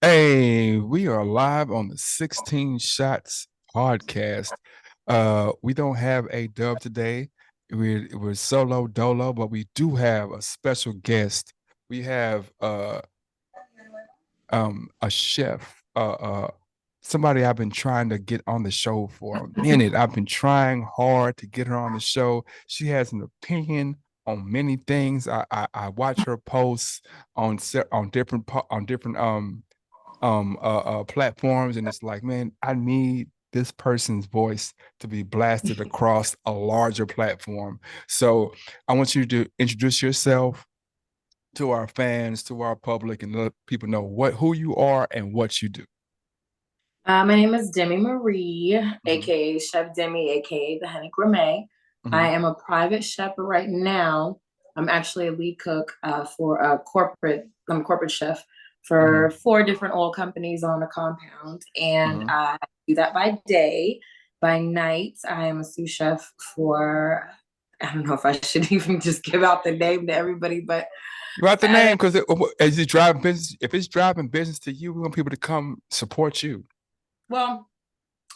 Hey, we are live on the 16 Shots podcast. We don't have a dub today. We're solo dolo, but we do have a special guest. We have a chef, somebody I've been trying to get on the show for a minute. I've been trying hard to get her on the show. She has an opinion on many things. I watch her posts on different platforms, and it's like, man, I need this person's voice to be blasted across a larger platform. So I want you to introduce yourself to our fans, to our public, and let people know who you are and what you do. My name is Deme Marie, Mhm. aka Chef Deme, aka the Honey Gourmet. I Mhm. am a private chef right now. I'm actually a lead cook for a corporate. I'm a corporate chef for Mhm. four different oil companies on a compound, and Mhm. I do that by day. By night, I am a sous chef for. I don't know if I should even just give out the name to everybody, but You have the uh, name because as you driving business, if it's driving business to you, we want people to come support you. well,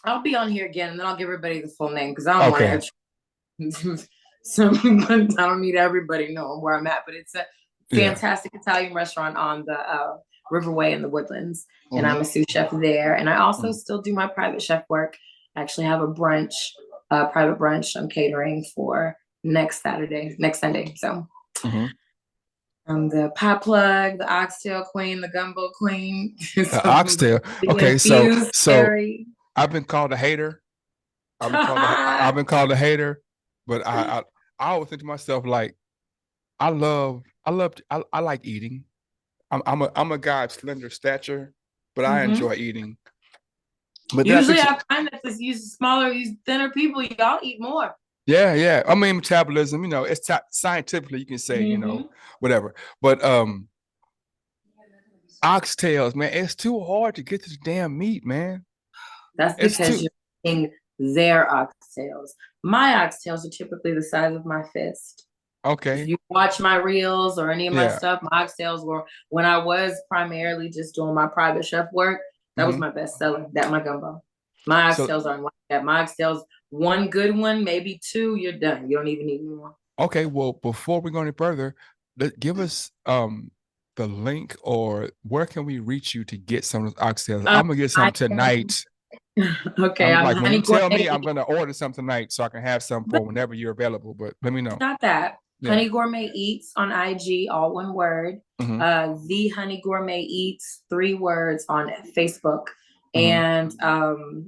I'll be on here again, and then I'll give everybody the full name because I don't want Okay. to. So I don't need everybody knowing where I'm at, but it's a Yeah. fantastic Italian restaurant on the Riverway in the Woodlands, and I'm Mhm. a sous chef there. And I also Mhm. still do my private chef work. I actually have a brunch, private brunch. I'm catering for next Sunday. So Mhm. I'm the pie plug, the oxtail queen, the gumbo queen. The So oxtail. the Okay, so infused so dairy. I've been called a hater. I've been called a hater, but I always think to myself like I like eating. I'm a guy of slender stature, but I Mhm. enjoy eating. But then I Usually, think, I find that this use smaller, use thinner people, y'all eat more. yeah, yeah. I mean, metabolism, it's scientifically you can say, Hmm. whatever. But oxtails, man, it's too hard to get to the damn meat, man. That's It's because too you're eating their oxtails. My oxtails are typically the size of my fist. If okay. you watch my reels or any of my Yeah. stuff, my oxtails were when I was primarily just doing my private chef work. That was Hmm. my best seller. That my gumbo. My So oxtails aren't like that. My oxtails, one good one, maybe two, you're done. You don't even need more. okay, well, before we go any further, give us the link or where can we reach you to get some of those oxtails? Um, I'm gonna get I some tonight. okay. I'm I'm like when honey you tell me gourmet. I'm gonna order some tonight so I can have some for whenever you're available. But let me know. Not that. Yeah. Honey Gourmet Eats on IG, all one word. Hmm. The Honey Gourmet Eats, three words on Facebook. Hmm. And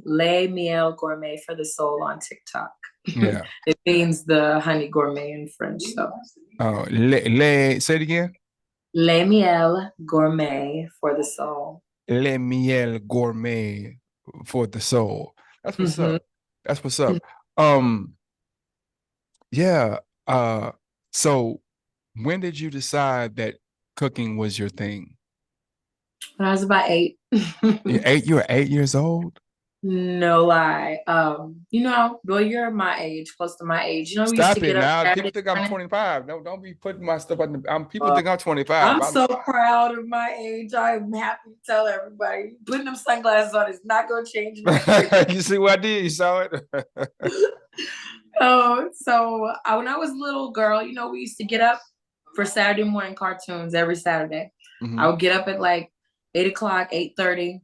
Le Miel Gourmet for the Soul on TikTok. Yeah. It means the honey gourmet in French. So Say it again. Le Miel Gourmet for the Soul. Le miel gourmet for the soul. That's what's Mm-hmm. up. That's what's up. Um, yeah. So when did you decide that cooking was your thing? When I was about 8. You were 8 years old? No lie. Well, you're my age, close to my age. We used to Stop it get up now. People Saturday think I'm morning. 25. Don't be putting my stuff on people Uh, think I'm 25. I'm so proud of my age. I'm happy to tell everybody. Putting them sunglasses on is not going to change my age. You see what I did? You saw it? When I was a little girl, we used to get up for Saturday morning cartoons every Saturday. I Hmm. would get up at like 8 o'clock, 8:30.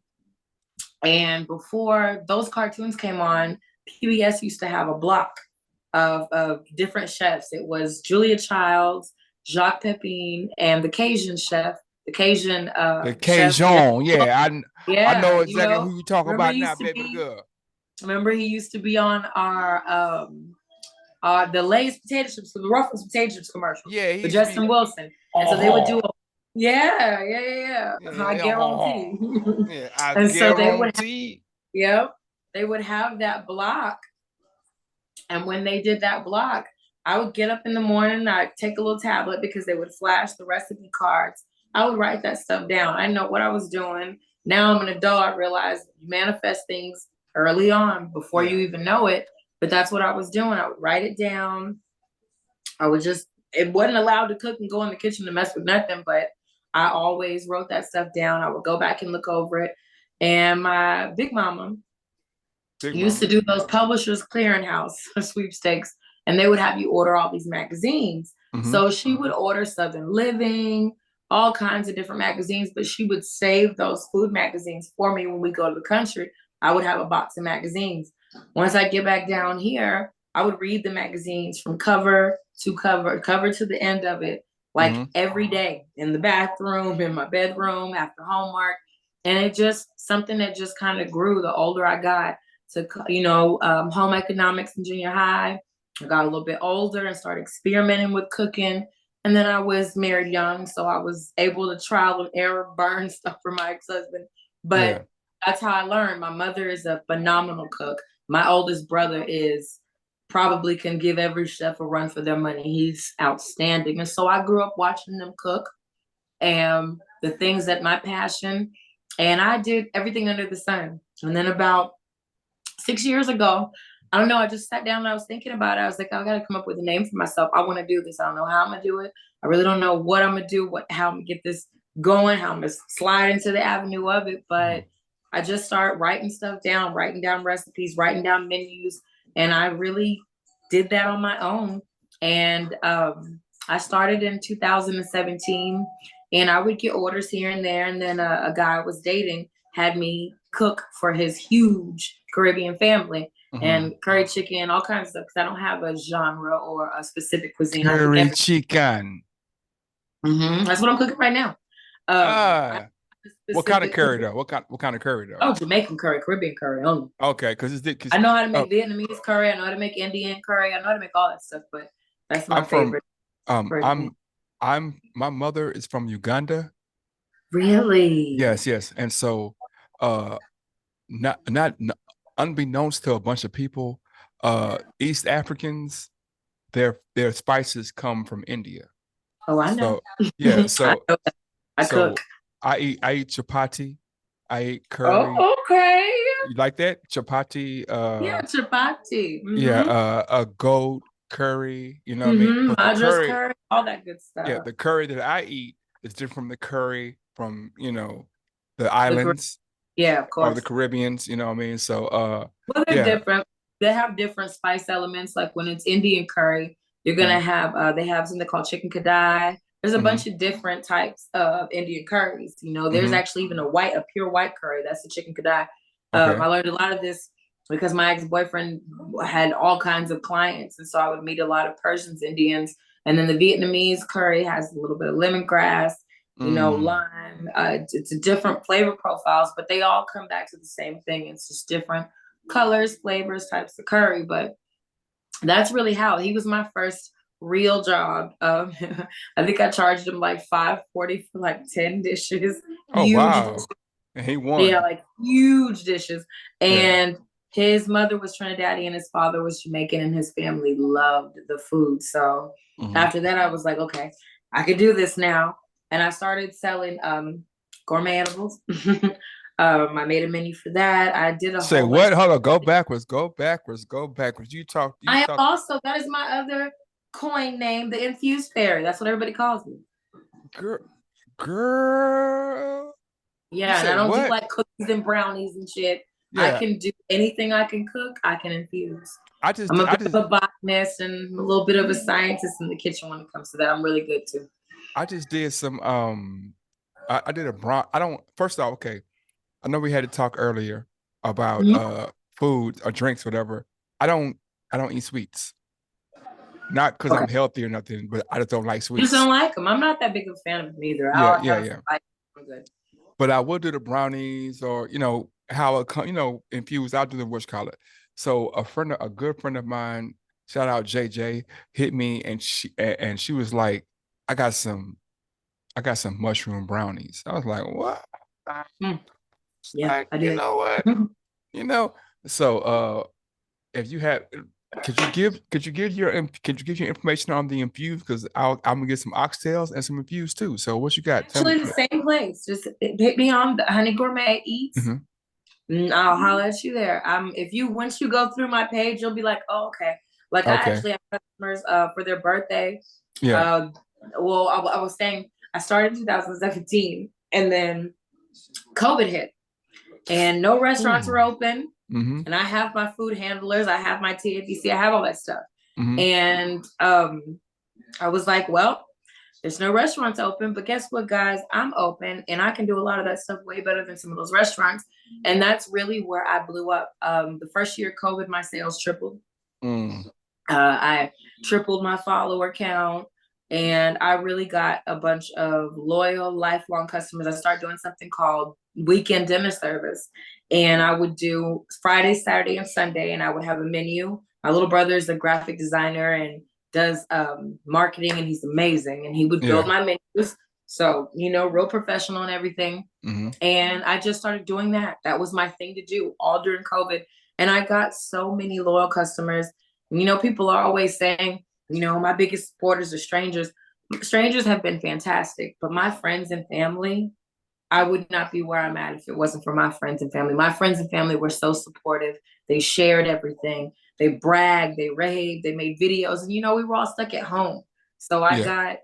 And before those cartoons came on, PBS used to have a block of different chefs. It was Julia Childs, Jacques Pepin, and the Cajun chef, the Cajun The chef. Cajun. Yeah, I know Yeah, exactly who you talk remember about he now, used to baby be. girl. Remember he used to be on the Lay's potato chips, the Ruffles potato chips commercials Yeah, he with used to be Justin Wilson, and so they would do oh a yeah. I yeah, guarantee. yeah, I And so they would have, guarantee. yep, they would have that block. And when they did that block, I would get up in the morning, I'd take a little tablet because they would flash the recipe cards. I would write that stuff down. I know what I was doing. Now I'm an adult. I realize you manifest things early on before you Yeah. even know it. But that's what I was doing. I would write it down. I would just, it wasn't allowed to cook and go in the kitchen to mess with nothing, but I always wrote that stuff down. I would go back and look over it. And my big mama Big used to mama. do those publishers clearinghouse sweepstakes, and they would have you order all these magazines. Mm-hmm. So she would order Southern Living, all kinds of different magazines, but she would save those food magazines for me when we go to the country. I would have a box of magazines. Once I get back down here, I would read the magazines from cover to cover, cover to the end of it, like Mm-hmm. every day in the bathroom, in my bedroom, after homework. And it just something that just kind of grew the older I got to, home economics in junior high. I got a little bit older and started experimenting with cooking. And then I was married young, so I was able to trial and error, burn stuff for my ex-husband. Yeah. But that's how I learned. My mother is a phenomenal cook. My oldest brother is probably can give every chef a run for their money. He's outstanding. And so I grew up watching them cook and the things that my passion, and I did everything under the sun. And then about 6 years ago, I don't know, I just sat down and I was thinking about it. I was like, I gotta come up with a name for myself. I want to do this. I don't know how I'm gonna do it. I really don't know what I'm gonna do, how I'm gonna get this going, how I'm gonna slide into the avenue of it. Mm-hmm. But I just start writing stuff down, writing down recipes, writing down menus, and I really did that on my own. And I started in 2017, and I would get orders here and there. And then a guy I was dating had me cook for his huge Caribbean family Mm-hmm. and curry chicken, all kinds of stuff. Because I don't have a genre or a specific cuisine. I cook Curry everything. chicken. That's what I'm cooking right now. I have Ah, a what kind of specific curry though? What kind of curry though? oh, Jamaican curry, Caribbean curry only. Okay, because it's because I know how to make Vietnamese curry. I know how to make Indian curry. I know how to make all that stuff, but that's my I'm from favorite. um Right. I'm my mother is from Uganda. Really? Yes, yes. And so uh not unbeknownst to a bunch of people, East Africans, their spices come from India. Oh, I know. So yeah, I so know. I cook. so I eat chapati, I eat curry. Oh, okay. You like that? Chapati, Yeah, chapati. yeah, a goat curry, you know what I mean? But the Madras curry, curry, all that good yeah, stuff. the curry that I eat is different from the curry from, the The islands yeah, of or the course. Caribbeans, you know what I mean? So Well, they're yeah. different. They have different spice elements. Like when it's Indian curry, you're gonna Mm, have they have something called chicken kadai. There's a mm-hmm, bunch of different types of Indian curries. There's mm-hmm, actually even a pure white curry. That's the chicken kadai. okay. I learned a lot of this because my ex-boyfriend had all kinds of clients, and so I would meet a lot of Persians, Indians, and then the Vietnamese curry has a little bit of lemongrass, Mm, lime. It's a different flavor profiles, but they all come back to the same thing. It's just different colors, flavors, types of curry. But that's really how he was my first real job. I think I charged him like 540 for like 10 dishes, oh huge, wow. And he yeah, won. like huge dishes. Yeah. And his mother was Trinidadian, and his father was Jamaican, and his family loved the food. So Mm-hmm. after that, I was like, okay, I could do this now. And I started selling gourmet animals. I made a menu for that. I did a Say whole bunch. what? Hold on. Go backwards. Go backwards. Go backwards. You I talk, also, that is my other coin name, the infused fairy. That's what everybody calls me. girl, girl. You Yeah, and say I don't do what? like cookies and brownies and shit. I Yeah. can do anything I can cook, I can infuse. I just I'm did a I bit just of a botanist and a little bit of a scientist in the kitchen when it comes to that. I'm really good too. I just did some I did a brown I don't first off, okay. I know we had to talk earlier about Mhm. food or drinks, whatever. I don't I don't eat sweets. Not because Okay. I'm healthy or nothing, but I just don't like You just don't sweets. like them. I'm not that big of a fan of them either. Yeah, I'll yeah, have yeah. like I'm good. But I will do the brownies or how it infused. I'll do the what's call it. So a good friend of mine, shout out JJ, hit me and she was like, I got some I got some mushroom brownies. I was like, what? Mm, yeah, Like, I you do. know what? You know. So if you have could you give your information on the infused? Because I'm gonna get some oxtails and some infused too. So what you got? Tell me. Actually, the same place. Just hit me on the Honey Gourmet Eats. Mhm. I'll holler at you there. If you once you go through my page, you'll be like, oh, okay. Like I Okay. actually have customers for their birthday. Yeah. Uh, well, I was saying I started in 2017, and then COVID hit, and no restaurants were Ooh. open. Mm-hmm. And I have my food handlers, I have my TABC, I have all that stuff. Mm-hmm. And I was like, well, there's no restaurants open, but guess what, guys? I'm open and I can do a lot of that stuff way better than some of those restaurants. And that's really where I blew up. The first year of COVID, my sales tripled. Mm. I tripled my follower count, and I really got a bunch of loyal, lifelong customers. I started doing something called weekend dinner service, and I would do Friday, Saturday, and Sunday, and I would have a menu. My little brother is a graphic designer and does marketing, and he's amazing. And he would build Yeah. my menus, so real professional and everything. Mm-hmm. And I just started doing that. That was my thing to do all during COVID. And I got so many loyal customers. People are always saying, my biggest supporters are strangers. Strangers have been fantastic, but my friends and family, I would not be where I'm at if it wasn't for my friends and family. My friends and family were so supportive. They shared everything. They bragged, they raved, they made videos. And, we were all stuck at home. So I Yeah. got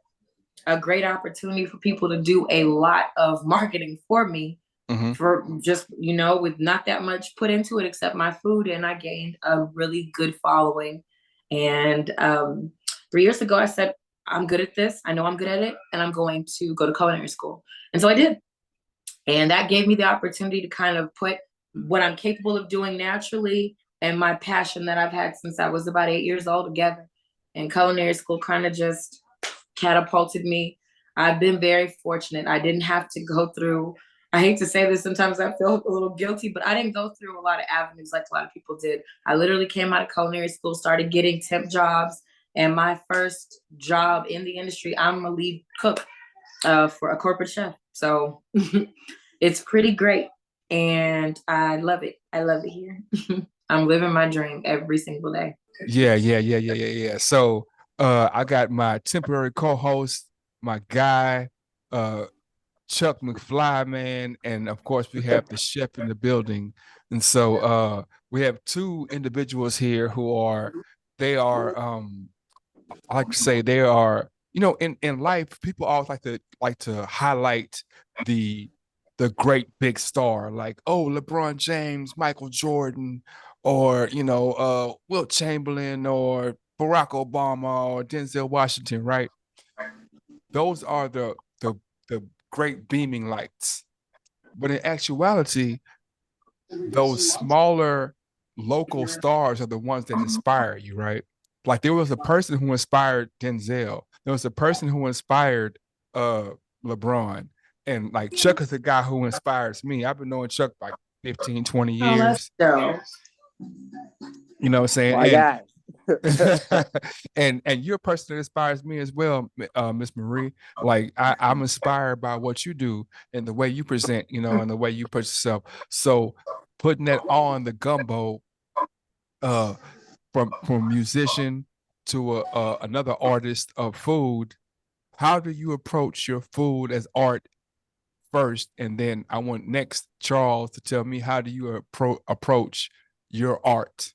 a great opportunity for people to do a lot of marketing for me Mm-hmm. for just, with not that much put into it except my food. And I gained a really good following. And 3 years ago, I said, I'm good at this. I know I'm good at it. And I'm going to go to culinary school. And so I did. And that gave me the opportunity to kind of put what I'm capable of doing naturally and my passion that I've had since I was about 8 years old together. And culinary school kind of just catapulted me. I've been very fortunate. I didn't have to go through, I hate to say this, sometimes I feel a little guilty, but I didn't go through a lot of avenues like a lot of people did. I literally came out of culinary school, started getting temp jobs, and my first job in the industry, I'm a lead cook for a corporate chef. So it's pretty great. And I love it. I love it here. I'm living my dream every single day. Yeah, yeah. So I got my temporary co-host, my guy, uh Chuck McFly, man, and of course we have the chef in the building. And so we have two individuals here who are they are I like to say they are, in life, people always like to highlight the the great big star, like, oh, LeBron James, Michael Jordan, or Wilt Chamberlain or Barack Obama or Denzel Washington, right? Those are the great beaming lights. But in actuality, those smaller local stars are the ones that inspire you, right? Like there was a person who inspired Denzel. There was a person who inspired uh LeBron. And like Chuck is the guy who inspires me. I've been knowing Chuck like 15, 20 Oh, that's years. dope. You know what I'm saying? My guy. And you're a person that inspires me as well, Miss Marie. Like I'm inspired by what you do and the way you present, and the way you put yourself. So putting that on the gumbo, uh, from musician to another artist of food, how do you approach your food as art first, and then I want next Charles to tell me how do you approach your art.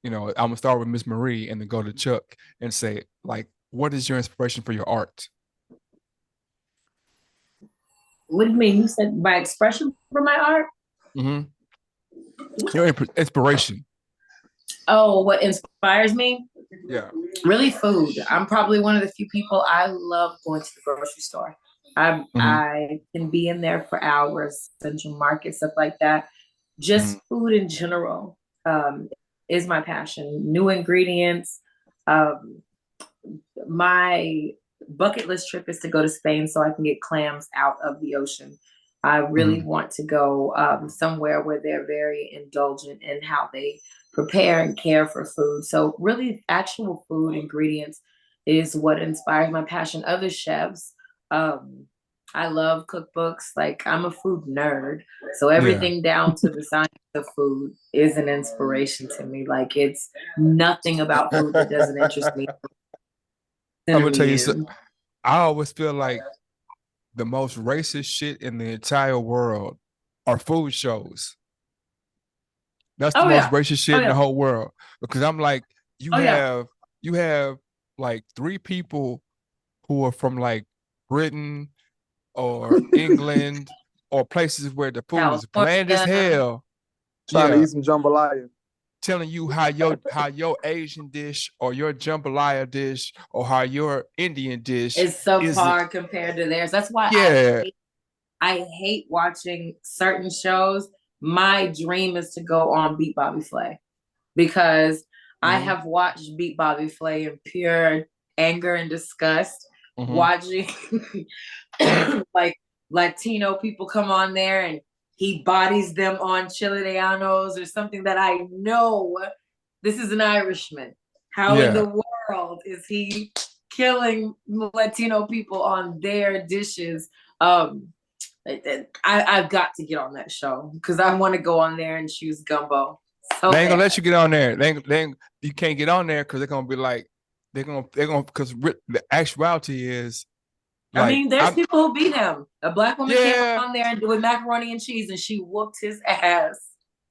I'm gonna start with Miss Marie and then go to Chuck and say, like, what is your inspiration for your art? What do you mean? You said my expression for my art? Mm-hmm. Your inspiration. Oh, what inspires me? Yeah. Really food. I'm probably one of the few people, I love going to the grocery store. I Mm-hmm. I can be in there for hours, Central Market, stuff like that. Mm-hmm. Just food in general is my passion. New ingredients. Um, my bucket list trip is to go to Spain so I can get clams out of the ocean. I really Mm-hmm. want to go somewhere where they're very indulgent in how they prepare and care for food. So, really, actual food ingredients is what inspires my passion. Other chefs, um, I love cookbooks. Like, I'm a food nerd. So, Yeah. everything down to the science of food is an inspiration to me. Like, it's nothing about food that doesn't interest me in I'm a gonna tell you so review. I always feel like the most racist shit in the entire world are food shows. That's the Oh most yeah. racist Oh shit in the yeah. whole world. Because I'm like, you Oh yeah. have you have like three people who are from like Britain or England or places where the food is bland as California. hell. Trying to Yeah, eat some jambalaya. telling you how your Asian dish or your jambalaya dish or how your Indian dish It's is. subpar compared to theirs. That's why Yeah. I hate watching certain shows. My dream is to go on Beat Bobby Flay because I have watched Beat Bobby Flay in pure anger and disgust, watching like Latino people come on there and he bodies them on chileanos or something that I know this is an Irishman. How in the world is he killing Latino people on their dishes? I've got to get on that show because I want to go on there and choose gumbo. So they ain't gonna let you get on there. You can't get on there because they're gonna be like, they're gonna because the actuality is, like, I mean, there's people who beat him. A black woman came Yeah. on there with macaroni and cheese, and she whooped his ass.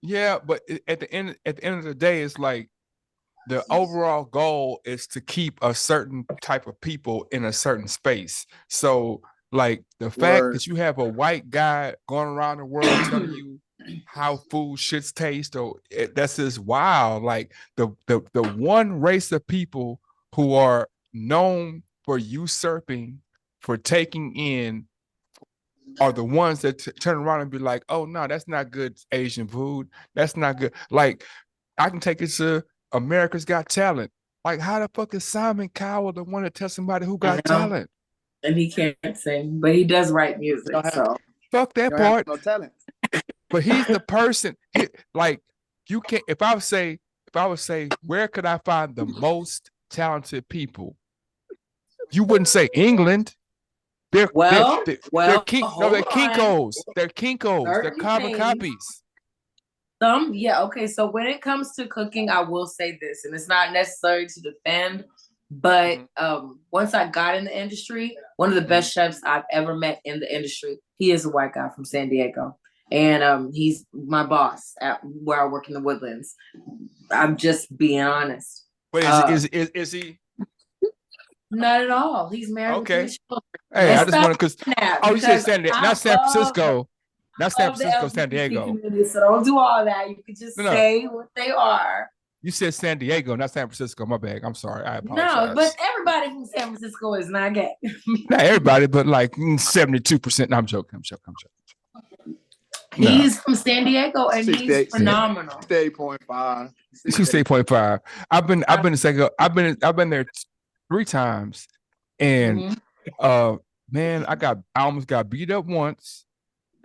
Yeah, but at the end of the day, it's like the overall goal is to keep a certain type of people in a certain space. So, like, the fact that you have a white guy going around the world telling you how food should taste, that's just wild. Like, the one race of people who are known for usurping, for taking in, are the ones that turn around and be like, oh no, that's not good Asian food. That's not good. Like, I can take it to America's Got Talent. Like, how the fuck is Simon Cowell the one to tell somebody who got talent? And he can't sing, but he does write music. So fuck that part. No talent. But he's the person. Like, you can't. If I would say, where could I find the most talented people? You wouldn't say England. They're Kinkos. They're Kinkos. They're carbon copies. Okay. So when it comes to cooking, I will say this, and it's not necessary to defend, but once I got in the industry, one of the best chefs I've ever met in the industry, he is a white guy from San Diego. And he's my boss at where I work in the Woodlands. I'm just being honest. But is he? Not at all. He's married. Okay. With 3 children. Hey, I just want to you said San Diego, not San Francisco. Not San Francisco, San Diego. So don't do all that. You can just say what they are. You said San Diego, not San Francisco. My bad. I'm sorry. I apologize. No, but everybody from San Francisco is not gay. Not everybody, but like 72%. No, I'm joking. He's from San Diego and he's phenomenal. 68.5. 68.5. I've been there 3 times, and man, I almost got beat up once.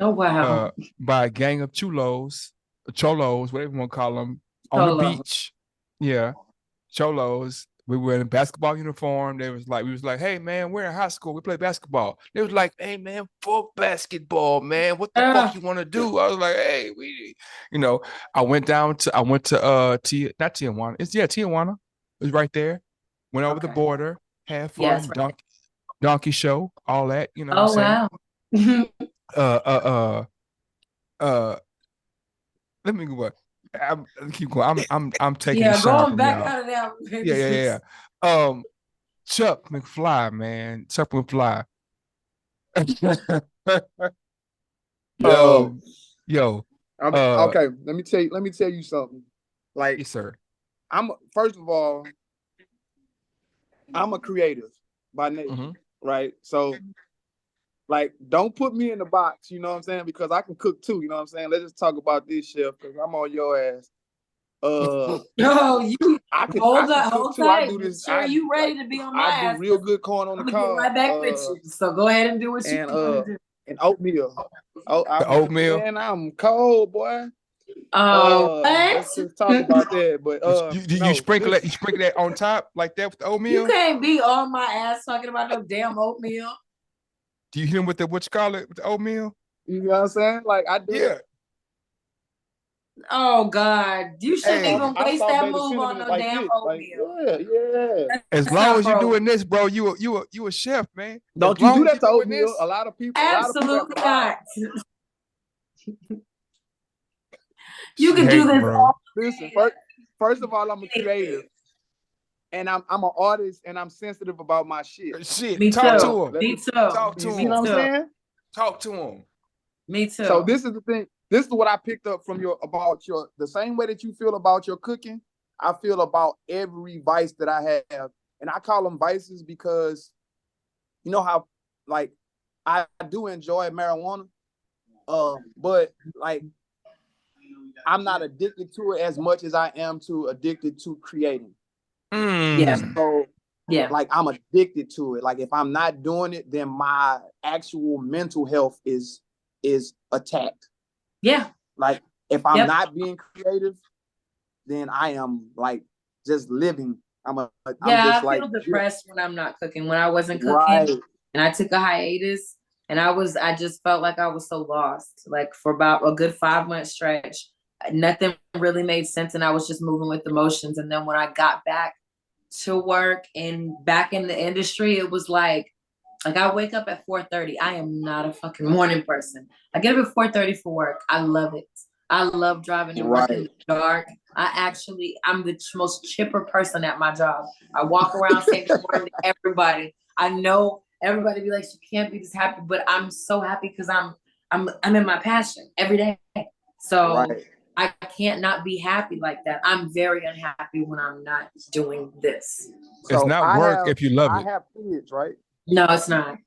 Oh wow! By a gang of cholos, whatever you want to call them, on the beach. Yeah, cholos. We were in a basketball uniform. We was like, hey man, we're in high school. We play basketball. They was like, hey man, fuck basketball, man. What the fuck you want to do? I was like, hey, I went to not Tijuana. Tijuana. It was right there. Went over the border, had fun, right. donkey show, all that. You know what I'm saying? Wow. Let me go. Keep going. I'm taking a shot. Going back out of that. Yeah. Chuck McFly, man. Chuck McFly. Yo. Okay. Let me tell you something. Like, yes, sir. First of all, I'm a creative by nature, right? So, like, don't put me in the box, you know what I'm saying? Because I can cook too, you know what I'm saying? Let's just talk about this, chef, because I'm on your ass. I can cook too. I do this. Sure, you ready to be on my ass? I do real good corn on the cob. Right back with you. So go ahead and do what you do. And oatmeal. Oatmeal. Man, I'm cold, boy. Let's just talk about that. But you sprinkle that on top like that with the oatmeal? You can't be on my ass talking about no damn oatmeal. Do you hit him with the with the oatmeal? You know what I'm saying? Like, I do. Yeah. Oh God, you shouldn't even waste that move on no damn oatmeal. Yeah. As long as you're doing this, bro, you a chef, man. Don't you do that to oatmeal? A lot of people. Absolutely not. You can do this. Listen, first of all, I'm a creative. and I'm an artist and I'm sensitive about my shit. Shit, Me talk too. to him. Me too. Talk to You see him. what I'm saying? Talk to him. Me too. So this is the thing. This is what I picked up from the same way that you feel about your cooking. I feel about every vice that I have, and I call them vices because you know how like I do enjoy marijuana, but like I'm not addicted to it as much as I am addicted to creating. Yeah. So yeah. like I'm addicted to it. Like if I'm not doing it, then my actual mental health is attacked. Yeah. Like if I'm not being creative, then I am like just living. I'm just I feel depressed when I'm not cooking. When I wasn't cooking, right. and I took a hiatus, and I just felt like I was so lost. Like for about a good 5-month stretch, nothing really made sense, and I was just moving with emotions. And then when I got back to work and back in the industry, it was like I wake up at 4:30. I am not a fucking morning person. I get up at 4:30 for work. I love it. I love driving to work in the dark. I'm the most chipper person at my job. I walk around saying good morning to everybody. I know everybody be like, you can't be this happy, but I'm so happy because I'm in my passion every day. So I can't not be happy like that. I'm very unhappy when I'm not doing this. So it's not work if you love it. I have kids, right? No, it's not.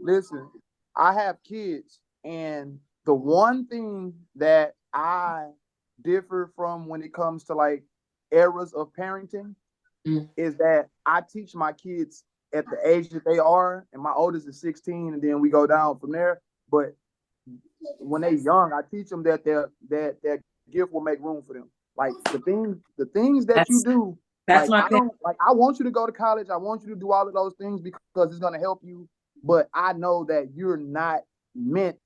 Listen, I have kids, and the one thing that I differ from when it comes to like eras of parenting is that I teach my kids at the age that they are, and my oldest is 16, and then we go down from there. But when they're young, I teach them that their gift will make room for them. Like the things that you do. That's like, I want you to go to college. I want you to do all of those things because it's going to help you. But I know that you're not meant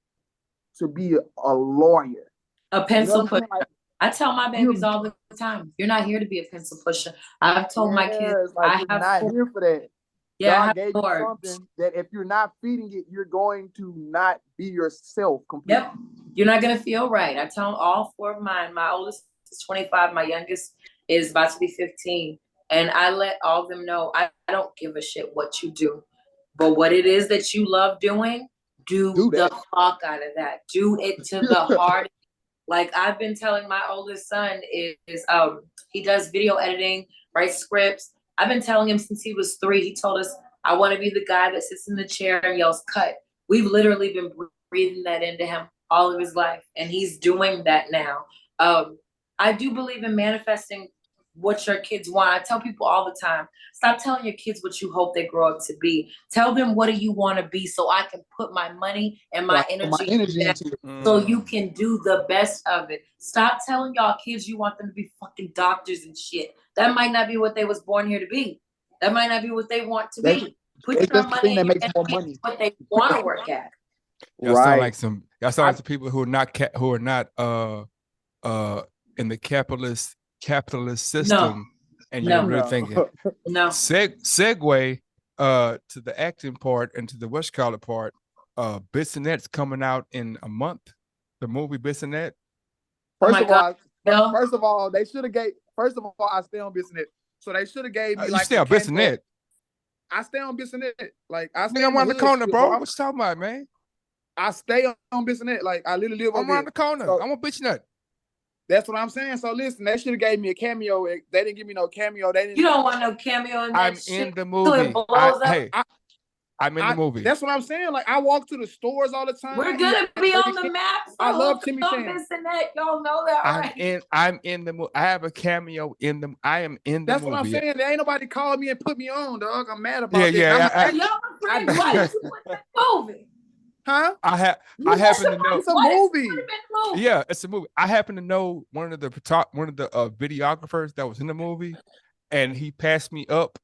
to be a lawyer. A pencil pusher. Like, I tell my babies all the time, you're not here to be a pencil pusher. I've told my kids, like, you're not here for that. Yeah, God gave you something that if you're not feeding it, you're going to not be yourself completely. Yep. You're not going to feel right. I tell all 4 of mine. My oldest is 25. My youngest is about to be 15. And I let all of them know, I don't give a shit what you do. But what it is that you love doing, do the fuck out of that. Do it to the heart. Like I've been telling my oldest son is he does video editing, writes scripts. I've been telling him since he was 3. He told us, I want to be the guy that sits in the chair and yells cut. We've literally been breathing that into him all of his life, and he's doing that now. I do believe in manifesting what your kids want. I tell people all the time, stop telling your kids what you hope they grow up to be. Tell them, what do you want to be, so I can put my money and my energy into it, so you can do the best of it. Stop telling y'all kids you want them to be fucking doctors and shit. That might not be what they was born here to be. That might not be what they want to be. Put your money in what they want to work at. Y'all sound like some people who are not in the capitalist system, and you're really thinking. Segue to the acting part and to the whatchamacallit part. Bissonnette's coming out in a month. The movie Bissonnette. First of all, they should have gave. First of all, I stay on Bissonnette, so they should have gave me like. You stay on Bissonnette. I stay on Bissonnette. Like I stay. I'm around the corner, bro. What you talking about, man? I stay on Bissonnette. Like I literally live. I'm around the corner. So, I'm on Bissonnette. That's what I'm saying. So listen, they should have gave me a cameo. They didn't give me no cameo. They didn't. You don't want no cameo in that I'm shit. in the movie. I'm in the movie. That's what I'm saying. Like I walk to the stores all the time. We're gonna be on the map. I love Timmy Chan. Y'all know that, right? I'm in the movie. I have a cameo in the. I am in the movie. That's what I'm saying. There ain't nobody called me and put me on, dog. I'm mad about that. Yeah. Y'all afraid why you put that movie? Huh? I happen to know it's a movie. Yeah, it's a movie. I happen to know one of the videographers that was in the movie, and he passed me up.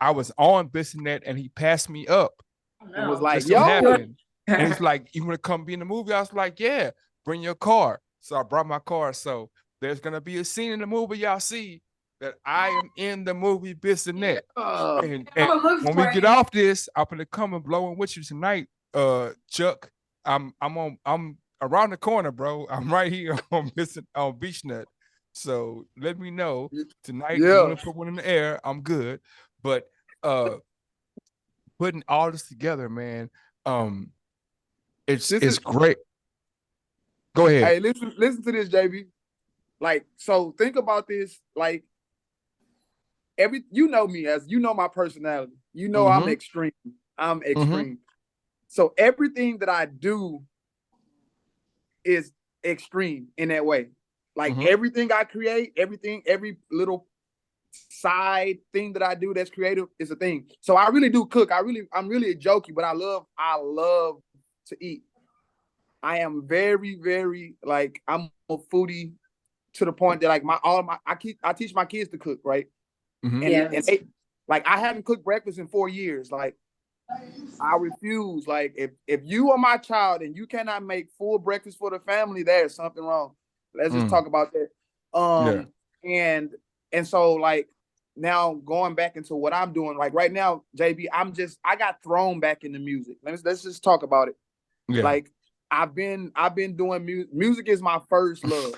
I was on Bissonnette, and he passed me up. It was like, yo, and he's like, "You want to come be in the movie?" I was like, "Yeah, bring your car." So I brought my car. So there's gonna be a scene in the movie y'all see that I am in the movie Bissonnette. And when we get off this, I'm gonna come and blow in with you tonight. Chuck, I'm around the corner, bro. I'm right here on BeachNet. So let me know tonight. You Yeah. want to put one in the air? I'm good. But uh, putting all this together, man, um, This it's is great. Go ahead. hey, listen to this, JB. Like, so think about this. Like, you know me, as you know my personality. You know I'm Mm-hmm. extreme. I'm Mm-hmm. extreme. So everything that I do is extreme in that way. Like Mm-hmm. everything I create, every little side thing that I do that's creative is a thing. So I really do cook. I'm really a jokey, but I love to eat. I am very, very like I'm a foodie to the point that like I teach my kids to cook, right? Mm-hmm. And Yes. they like I haven't cooked breakfast in 4 years. Like I refuse. Like if you are my child and you cannot make full breakfast for the family, there's something wrong. Let's just Mm. talk about that. Yeah. And so like now going back into what I'm doing, like right now, JB, I got thrown back into music. Let's just talk about it. Yeah. Like I've been doing music. Music is my first love.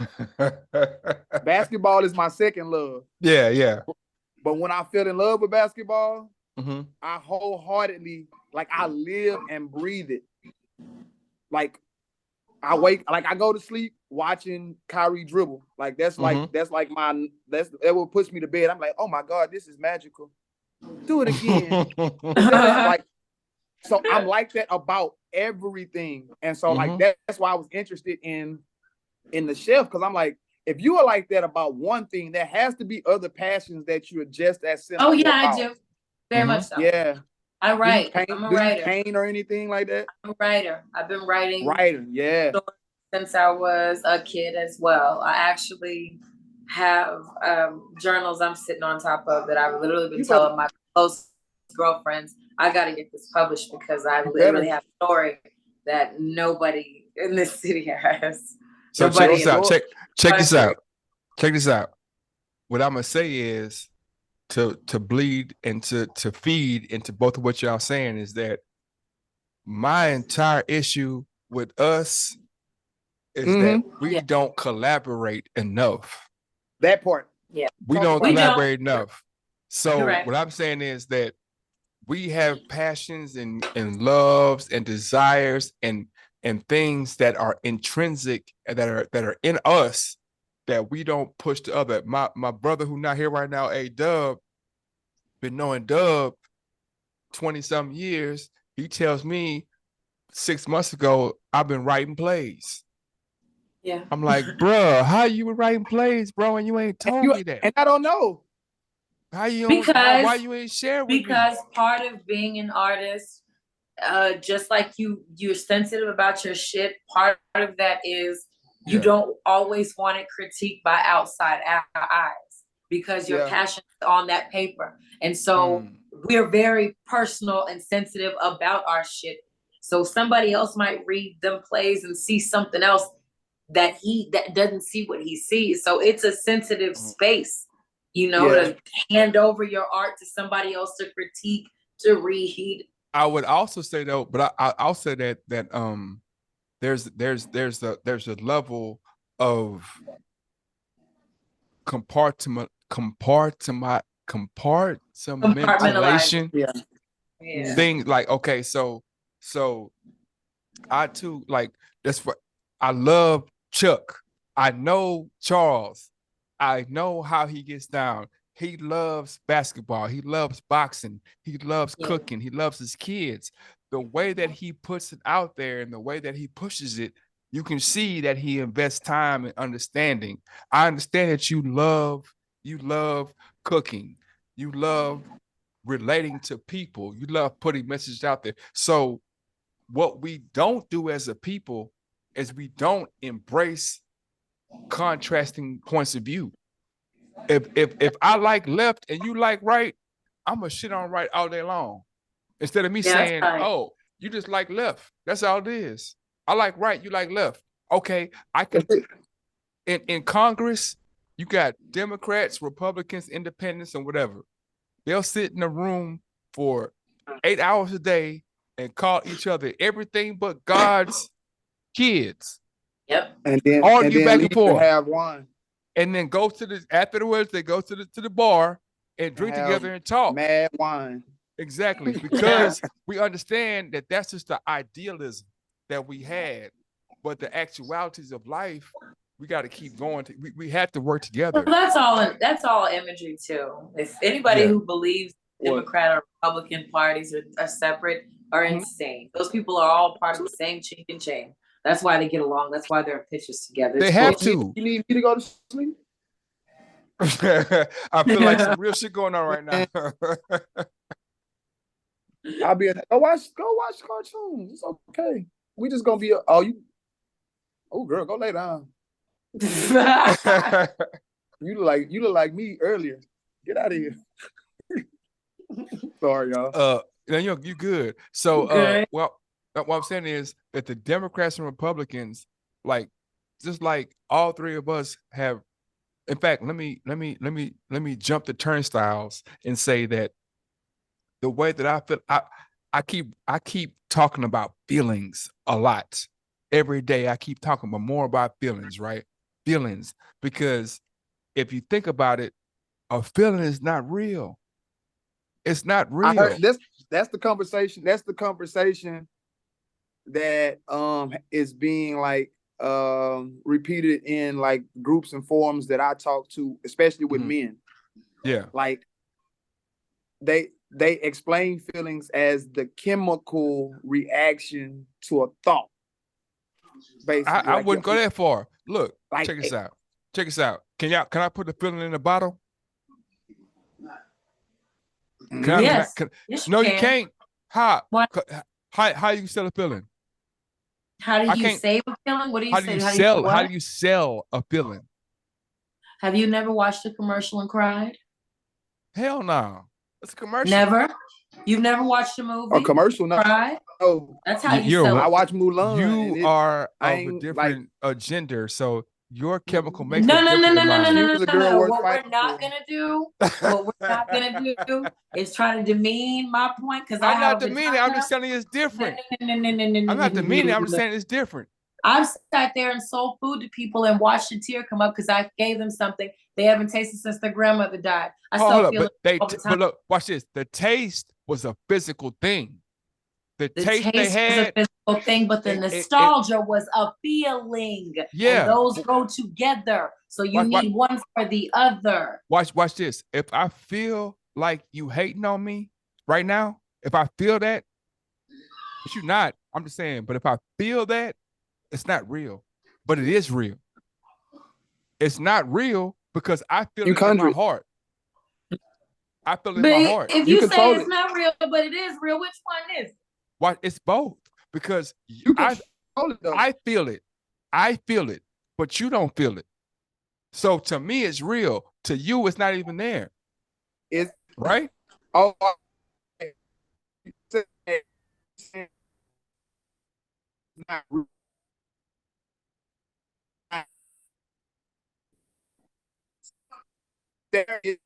Basketball is my second love. Yeah. Yeah. But when I fell in love with basketball, Mm-hmm. I wholeheartedly like I live and breathe it. Like I go to sleep watching Kyrie dribble. Like Mm-hmm. that what puts me to bed. I'm like, oh my God, this is magical. Do it again. That is like so I'm like that about everything. And so like Mm-hmm. that's why I was interested in the chef, because I'm like, if you are like that about one thing, there has to be other passions that you're just as Oh yeah, sensitive I about. do. Very Mm-hmm. much so. Yeah. I Do you write. paint? I'm a Do you writer. paint or anything like that? I'm a writer. I've been writing Writer, yeah. since I was a kid as well. I actually have journals I'm sitting on top of that I've literally been You better, telling my close girlfriends, I got to get this published because I you literally better. have a story that nobody in this city has. So check Your Nobody this in the out. your Check this country. out. Check this out. What I'm gonna say is to bleed and to feed into both of what y'all saying is that my entire issue with us is that mm-hmm. we Yeah. don't collaborate enough. That part. Yeah. We Talk don't about We that. don't. collaborate enough. You're So right. what I'm saying is that we have passions and loves and desires and things that are intrinsic and that are in us that we don't push to other. My brother who not here right now, A Dub, been knowing Dub 20 something years. He tells me 6 months ago, I've been writing plays. Yeah. I'm like, bruh, how you were writing plays, bro, and you ain't told me that? And I don't know. How you don't, why because you ain't share with me? because part of being an artist, just like you're sensitive about your shit, part of that is you Yeah. don't always want it critiqued by outside eyes because your Yeah. passion is on that paper. And so Mm. we're very personal and sensitive about our shit. So somebody else might read them plays and see something else that doesn't see what he sees. So it's a sensitive Mm. space, Yeah. to hand over your art to somebody else to critique, to read. I would also say though, but I'll say that there's a level of Compartmentalizing. compartmentalization Yeah. Yeah. thing. Like, okay, so I too like that's what I love Chuck. I know Charles. I know how he gets down. He loves basketball. He loves boxing. He loves Yeah. cooking. He loves his kids. The way that he puts it out there and the way that he pushes it, you can see that he invests time and understanding. I understand that you love cooking. You love relating to people. You love putting messages out there. So what we don't do as a people is we don't embrace contrasting points of view. If I like left and you like right, I'm gonna shit on right all day long. Instead of me Yeah, that's saying, fine. "Oh, you just like left." That's all it is. I like right, you like left. Okay, I can. In Congress, you got Democrats, Republicans, Independents, and whatever. They'll sit in a room for 8 hours a day and call each other everything but God's kids. Yep. And then Argue back and leave to forth. have wine. and then go to the afterwards. They go to the bar and drink together and talk. Mad wine. Exactly, because we understand that that's just the idealism that we had, but the actualities of life, we got to keep going. We have to work together. Well, that's all imagery too. If anybody who believes Democrat or Republican parties are separate are insane. Those people are all part of the same chink and chain. That's why they get along. That's why they're in pictures together. They have to. You need me to go to sleep? I feel like some real shit going on right now. I'll be go watch cartoons. It's okay. We just gonna be girl, go lay down. You look like me earlier. Get out of here. Sorry, y'all. You good. So good. Well, what I'm saying is that the Democrats and Republicans, like, just like all three of us have. In fact, let me jump the turnstiles and say that the way that I feel, I keep talking about feelings a lot. Every day I keep talking about more about feelings, right? Feelings. Because if you think about it, a feeling is not real. It's not real. I heard that's the conversation. That's the conversation that is being like repeated in like groups and forums that I talk to, especially with men. Yeah. Like they explain feelings as the chemical reaction to a thought. Basically, I wouldn't go that far. Look, like, check this out. Check this out. Can I put the feeling in the bottle? Yes. No, you can't. How you sell a feeling? How do you save a feeling? What do you say? How do you sell a feeling? Have you never watched a commercial and cried? Hell no. It's a commercial. Never? You've never watched a movie? A commercial? No. Cried? Oh, that's how you sell it. I watch Mulan. You are of a different gender, so your chemical makeup. No. What we're not gonna do is try to demean my point, because I'm not demeaning. I'm just telling you it's different. No. I'm not demeaning. I'm just saying it's different. I've sat there and sold food to people and watched a tear come up because I gave them something they haven't tasted since their grandmother died. I still feel it. But look, watch this. The taste was a physical thing. The taste they had was a physical thing, but the nostalgia was a feeling. Yeah, and those go together. So you need one for the other. Watch this. If I feel like you hating on me right now, if I feel that, but you're not. I'm just saying. But if I feel that, it's not real, but it is real. It's not real because I feel it in my heart. I feel it in my heart. If you say it's not real, but it is real, which one is? Why? It's both, because I feel it. I feel it, but you don't feel it. So to me, it's real. To you, it's not even there. It's right. Oh, not real. There is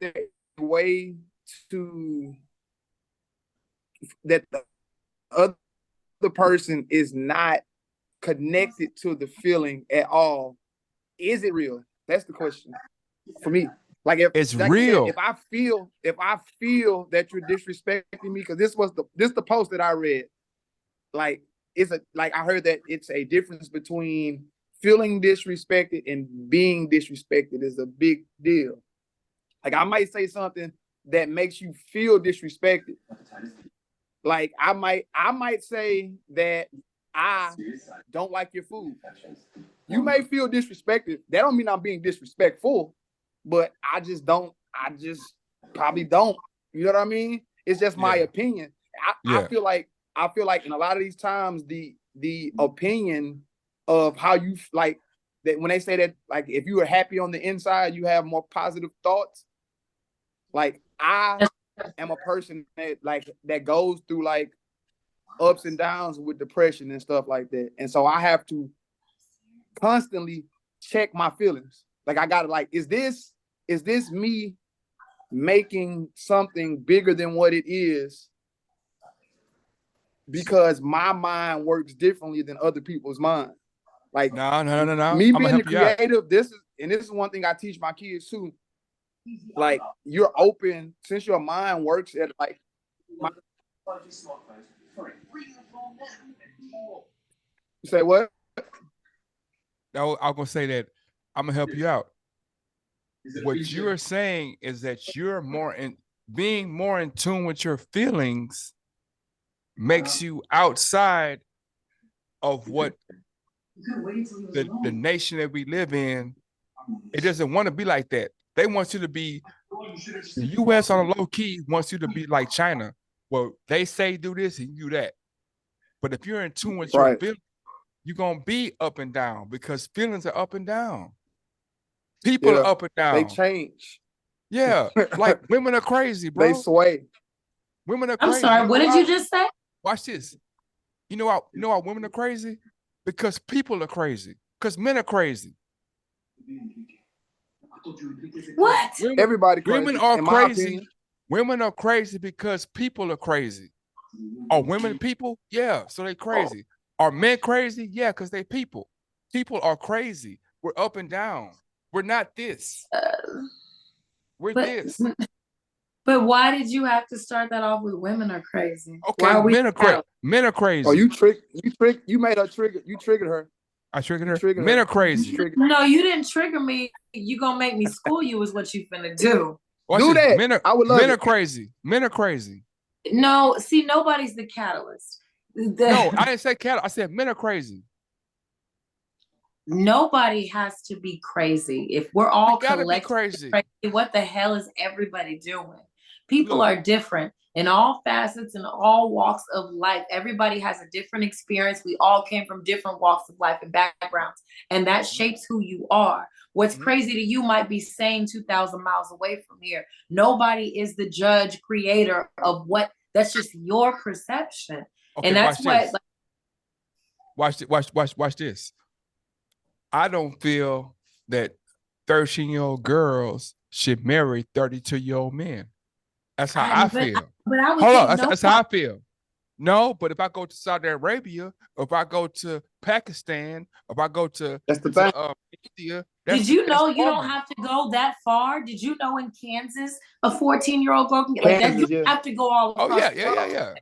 a way to that the other person is not connected to the feeling at all. Is it real? That's the question for me. Like if it's real, if I feel that you're disrespecting me, because this the post that I read. Like I heard that it's a difference between feeling disrespected and being disrespected is a big deal. Like I might say something that makes you feel disrespected. Like I might say that I don't like your food. You may feel disrespected. That don't mean I'm being disrespectful, but I just probably don't. You know what I mean? It's just my opinion. I feel like in a lot of these times the opinion of how you like that when they say that, like if you are happy on the inside, you have more positive thoughts. Like I am a person that goes through like ups and downs with depression and stuff like that. And so I have to constantly check my feelings. Like I gotta is this me making something bigger than what it is? Because my mind works differently than other people's mind. Like no. Me being the creative, this and this is one thing I teach my kids too. Like, you're open, since your mind works at like you say what? No, I'm gonna say that I'm gonna help you out. What you're saying is that you're being more in tune with your feelings makes you outside of what the nation that we live in. It doesn't want to be like that. They want you to be, the US on a low key wants you to be like China. Well, they say do this and you do that. But if you're in tune with your feelings, you're gonna be up and down, because feelings are up and down. People are up and down. They change. Yeah, like women are crazy, bro. They sway. Women are crazy. I'm sorry, what did you just say? Watch this. You know why women are crazy? Because people are crazy. Because men are crazy. What? Everybody crazy. Women are crazy. Women are crazy because people are crazy. Are women people? Yeah, so they crazy. Are men crazy? Yeah, because they people. People are crazy. We're up and down. We're not this. We're this. But why did you have to start that off with women are crazy? Okay, men are crazy. Men are crazy. Oh, you made her trigger. You triggered her. I triggered her. Men are crazy. No, you didn't trigger me. You gonna make me school you is what you finna do. Do that. Men are crazy. Men are crazy. No, see, nobody's the catalyst. No, I didn't say catalyst. I said men are crazy. Nobody has to be crazy. If we're all collectively crazy, what the hell is everybody doing? People are different in all facets and all walks of life. Everybody has a different experience. We all came from different walks of life and backgrounds, and that shapes who you are. What's crazy to you might be sane 2,000 miles away from here. Nobody is the judge, creator of what. That's just your perception, okay, and that's what. Watch this. I don't feel that 13-year-old girls should marry 32-year-old men. That's how I feel. But I would Hold think on, that's how I feel. No, but if I go to Saudi Arabia, or if I go to Pakistan, or if I go to India, did you know you don't have to go that far? Did you know in Kansas a 14-year-old girl can get like that? You have to go all across. Yeah.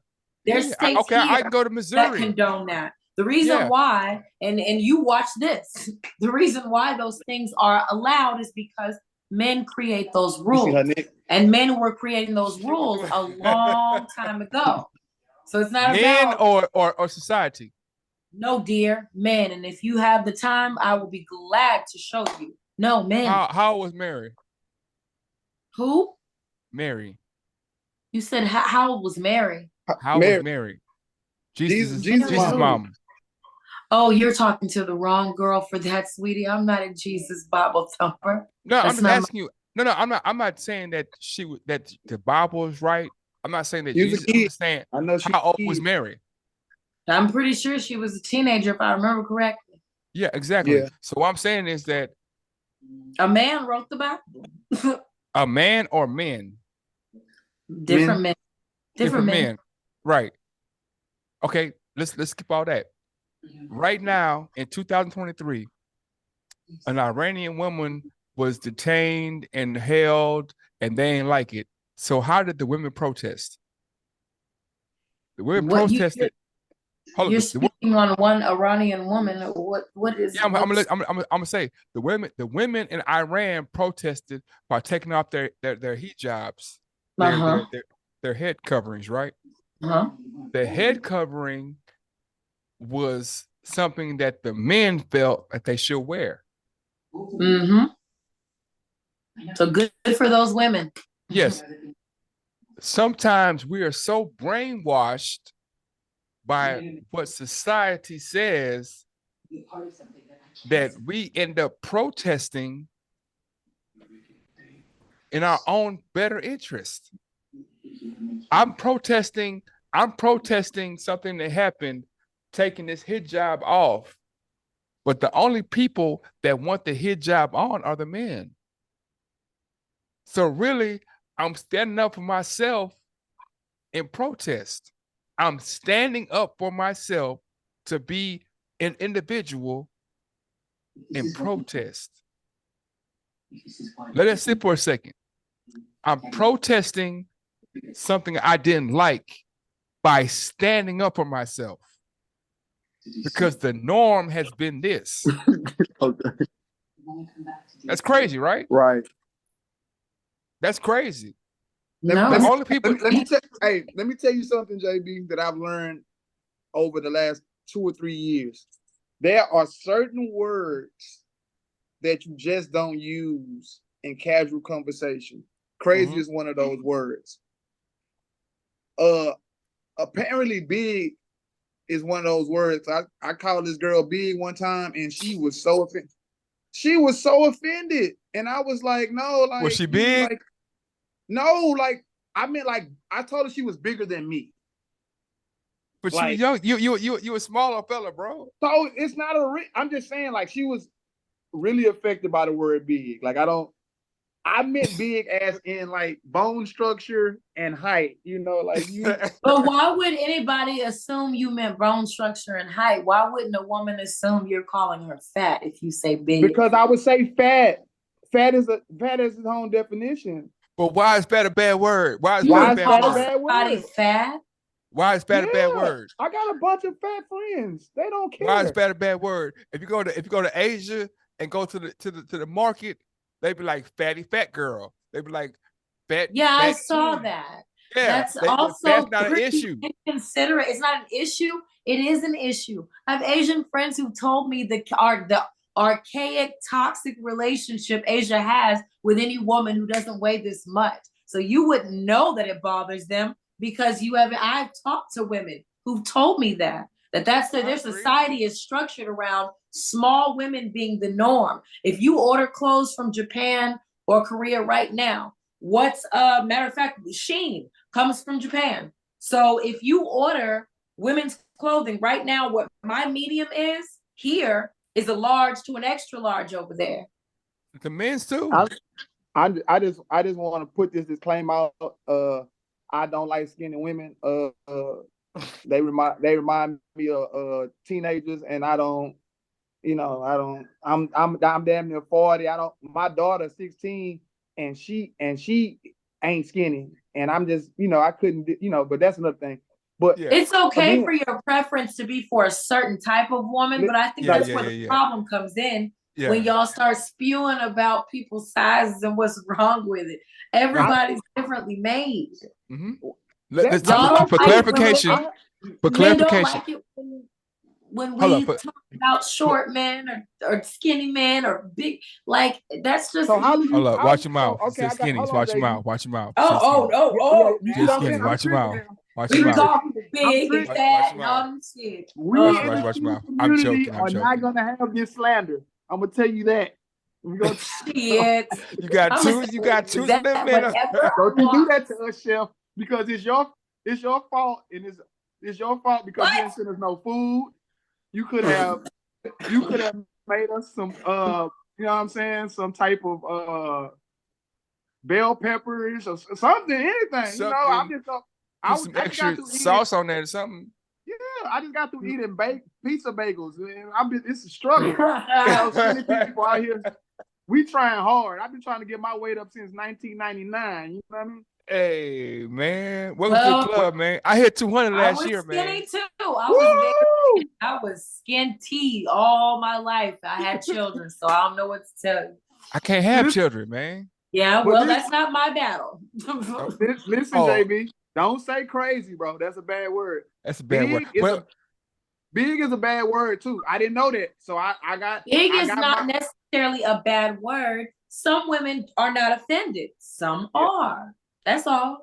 There's states here I can go to Missouri that condone that. The reason why, and you watch this, the reason why those things are allowed is because men create those rules. And men were creating those rules a long time ago. So it's not men about or society. No, dear, men. And if you have the time, I will be glad to show you. No, men. How was Mary? Who? Mary. You said how old was Mary? How was Mary? Jesus' mom. Oh, you're talking to the wrong girl for that, sweetie. I'm not a Jesus Bible thumper. No, I'm just asking you. No, I'm not saying that that the Bible is right. I'm not saying that Jesus. I'm just saying how old was Mary? I'm pretty sure she was a teenager, if I remember correctly. Yeah, exactly. Yeah. So what I'm saying is that a man wrote the Bible. A man or men? Different men. Different men. Right. Okay, let's skip all that. Right now, in 2023, an Iranian woman was detained and held, and they ain't like it. So how did the women protest? The women protested. You're speaking on one Iranian woman. What is? Yeah, I'm gonna say the women in Iran protested by taking off their hijabs, their head coverings, right? The head covering was something that the men felt that they should wear. So good for those women. Yes. Sometimes we are so brainwashed by what society says that we end up protesting in our own better interest. I'm protesting something that happened, taking this hijab off, but the only people that want the hijab on are the men. So really, I'm standing up for myself in protest. I'm standing up for myself to be an individual in protest. Let it sit for a second. I'm protesting something I didn't like by standing up for myself because the norm has been this. Okay. That's crazy, right? Right. That's crazy. No, The it's- only people. Let me tell you something, JB, that I've learned over the last 2 or 3 years. There are certain words that you just don't use in casual conversation. Crazy is one of those words. Apparently big is one of those words. I called this girl big one time and she was so offended. She was so offended. And I was like, no, like, Was she big? Like, no, like, I meant like I told her she was bigger than me. But like, you was young. You a smaller fella, bro. So it's not I'm just saying, like, she was really affected by the word big. Like, I meant big as in like bone structure and height, you know, like you. But why would anybody assume you meant bone structure and height? Why wouldn't a woman assume you're calling her fat if you say big? Because I would say fat. Fat is its own definition. But why is fat a bad word? Why is Why fat is a bad fat a word? bad Somebody word? fat? Why is fat a bad word? I got a bunch of fat friends. They don't care. Why is fat a bad word? If you go to Asia and go to the market, they be like fat girl. They be like fat. Yeah, fat I saw kid. that. Yeah, That's also that's not an pretty issue. inconsiderate. It's not an issue. It is an issue. I have Asian friends who told me the archaic, toxic relationship Asia has with any woman who doesn't weigh this much. So you wouldn't know that it bothers them because you haven't. I've talked to women who've told me that's their society is structured around small women being the norm. If you order clothes from Japan or Korea right now, what's matter of fact, Shein comes from Japan. So if you order women's clothing right now, what my medium is here is a large to an extra large over there. The men's too. I just want to put this disclaimer out. I don't like skinny women. They remind me of teenagers, and I don't. I'm damn near 40. My daughter's 16, and she ain't skinny, and I'm just, I couldn't, but that's another thing. But yeah. It's okay for your preference to be for a certain type of woman, but I think that's where the problem comes in. Yeah. When y'all start spewing about people's sizes and what's wrong with it. Everybody's differently made. Mm-hmm. For clarification, men don't like it when we talk about short men or skinny men or big, like that's just. So how do you? Watch your mouth. Okay, skinny. Watch your mouth. Watch your mouth. Oh. Skinny. Watch your mouth. Watch your mouth. Talking big and fat and all them shit. We in the community are not gonna have this slander. I'm gonna tell you that. We gonna shit. You got two. You got two of them men. Don't you do that to us, Chef? Because it's your fault, and it's your fault because you didn't send us no food. You could have made us some you know what I'm saying, some type of bell peppers or something, anything. I put some extra sauce on there or something. Yeah, I just got through eating pizza bagels, and it's a struggle. People out here, we trying hard. I've been trying to get my weight up since 1999. You know what I mean? Hey man, welcome to the club, man. I hit 200 last year, man. I was skinny too. I was skinty all my life. I had children, so I don't know what to tell you. I can't have children, man. Yeah, well, that's not my battle. Listen, JB, don't say crazy, bro. That's a bad word. That's a bad word. Big is a bad word too. I didn't know that, so I got. Big is not necessarily a bad word. Some women are not offended. Some are. That's all.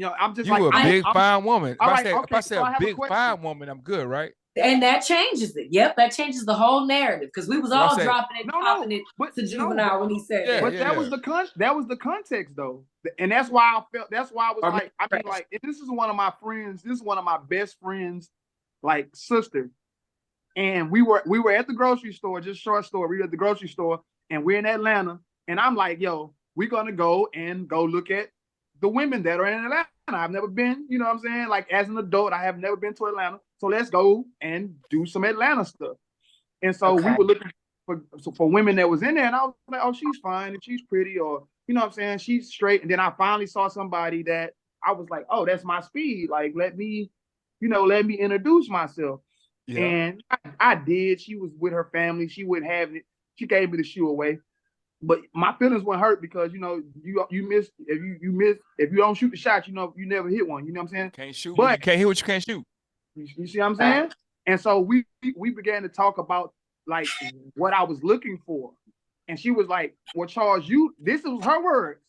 I'm just you like a big fine woman. If I say a big fine woman, I'm good, right? And that changes it. Yep, that changes the whole narrative because we was all dropping it, popping it to Juvenile when he said that. But that was the context though, and that's why I felt. That's why I was like, I mean, like, this is one of my friends. This is one of my best friends, like sister, and we were at the grocery store, just short story. We were at the grocery store, and we're in Atlanta, and I'm like, yo, we're gonna go look at the women that are in Atlanta. I've never been, you know what I'm saying? Like, as an adult, I have never been to Atlanta. So let's go and do some Atlanta stuff. And so we were for women that was in there, and I was like, oh, she's fine and she's pretty, or you know what I'm saying, she's straight. And then I finally saw somebody that I was like, oh, that's my speed. Like, let me introduce myself. Yeah. And I did. She was with her family. She wouldn't have it. She gave me the shoe away. But my feelings weren't hurt because you miss if you don't shoot the shot, you never hit one. You know what I'm saying? Can't shoot. But you can't hit what you can't shoot. You see what I'm saying? And so we began to talk about like what I was looking for. And she was like, well, Charles, this was her words.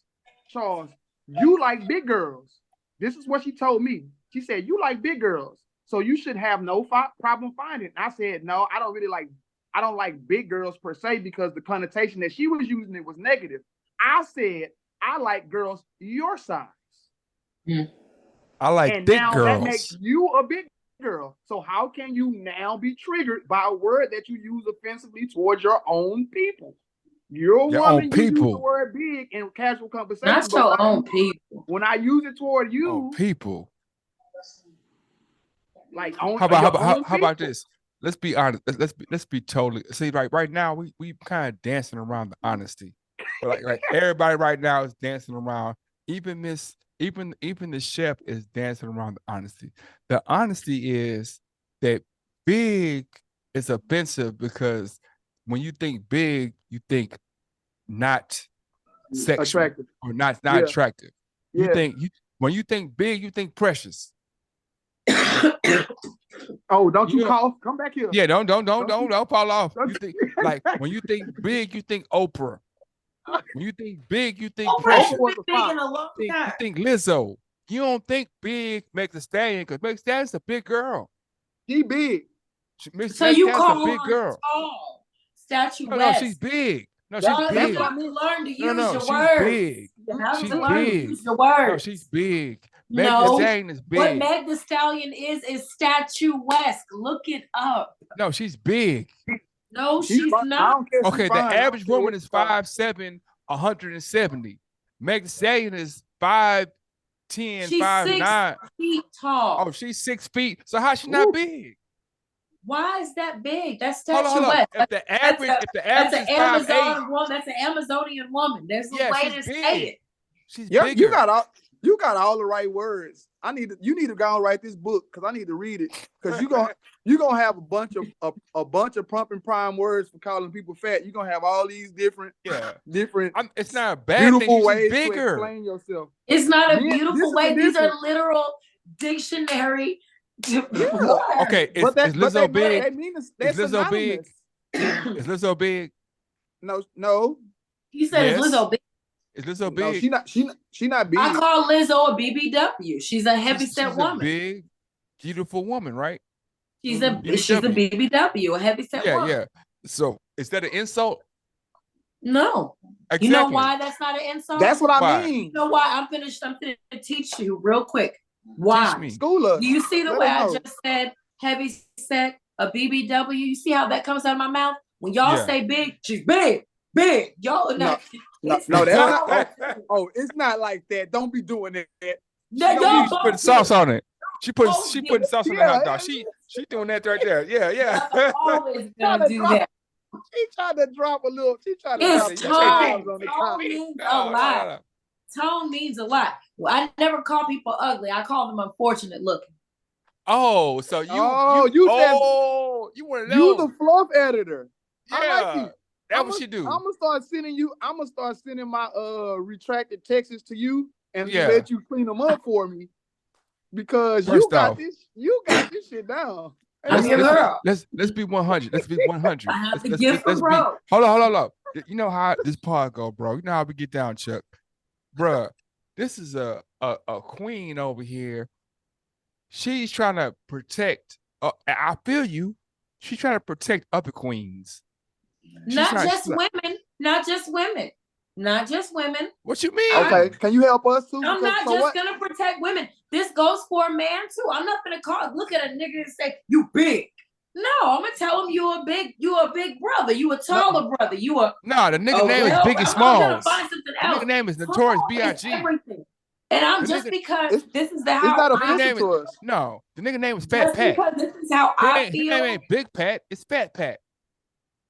Charles, you like big girls. This is what she told me. She said, you like big girls. So you should have no problem finding it. And I said, no, I don't like big girls per se, because the connotation that she was using it was negative. I said, I like girls your size. I like and thick now girls. That makes you a big girl. So how can you now be triggered by a word that you use offensively towards your own people? Your woman, you use the word big in casual conversation. Not your own people. When I use it toward you, people. Like how about this? Let's be honest. Let's be totally see. Right now, we kind of dancing around the honesty. But like everybody right now is dancing around. Even the chef is dancing around the honesty. The honesty is that big is offensive because when you think big, you think not sexual attractive or not attractive. Yeah. When you think big, you think precious. Oh, don't you cough? Come back here. Yeah, don't fall off. You think like when you think big, you think Oprah. When you think big, you think precious. You think Lizzo. You don't think big Meg Thee Stallion, because Meg Thee Stallion's a big girl. She big. So you call her tall, statuesque. No, she's big. No, she's big. You have to learn to use your she's words. Big. You have she's to learn big. to use your words. No, she's big. Meg No, Thee Stallion is big. What Meg Thee Stallion is statuesque. Look it up. No, she's big. No, she's not. Okay, the average woman is 5'7", 170. Meg Thee Stallion is 5'10", 5'9". 6 feet tall. Oh, she's 6 feet. So how's she not big? Why is that big? That's statuesque. Hold on. If the average is 5'8", woman. That's an Amazonian woman. There's a way to say it. She's bigger. You got all the right words. You need to go and write this book because I need to read it. Because you're gonna have a bunch of prompt and prime words for calling people fat. You're gonna have all these different. It's not a bad beautiful thing. ways bigger. to explain yourself. It's not a beautiful way. These are literal dictionary. Okay, is Lizzo big? Is Lizzo big? Is Lizzo big? No. You said is Lizzo big? Is Lizzo big? No, she not big. I call Lizzo a BBW. She's a heavyset woman. A big, beautiful woman, right? She's a BBW, a heavyset woman. Yeah. So is that an insult? No. Exactly. You know why that's not an insult? That's what I mean. You know why? I'm gonna teach you real quick. Why? School us. Do you see the way I just said heavy set, a BBW? You see how that comes out of my mouth? When y'all say big, she's big. Y'all not. No, that's not. Oh, it's not like that. Don't be doing that. She putting sauce on it. She putting sauce on the hot dog. She doing that right there. Yeah. I'm always gonna do that. She tried to drop a little. She tried to it's drop tone. Tone means a lot. Tone means a lot. Well, I never call people ugly. I call them unfortunate looking. Oh, so you want to know? You the fluff editor. Yeah. I like you. That's what you do. I'm gonna start sending my retracted texts to you and let you clean them up for me because you got this shit down. I'm your girl. Let's be 100. Let's be 100. I have the gift for bro. Hold on. You know how this pod go, bro. You know how we get down, Chuck. Bruh, this is a queen over here. She's trying to protect. I feel you. She's trying to protect other queens. Not just women. What you mean? Okay, can you help us too? I'm not just gonna protect women. This goes for a man too. I'm not gonna look at a nigga and say you big. No, I'm gonna tell him you a big brother. You a taller brother. The nigga name is Biggie Smalls. I'm gonna find something else. The nigga name is Notorious B.I.G. And I'm this is how it's not offensive to us. No, the nigga name is Fat Pat. Because this is how I feel. His name ain't Big Pat. It's Fat Pat.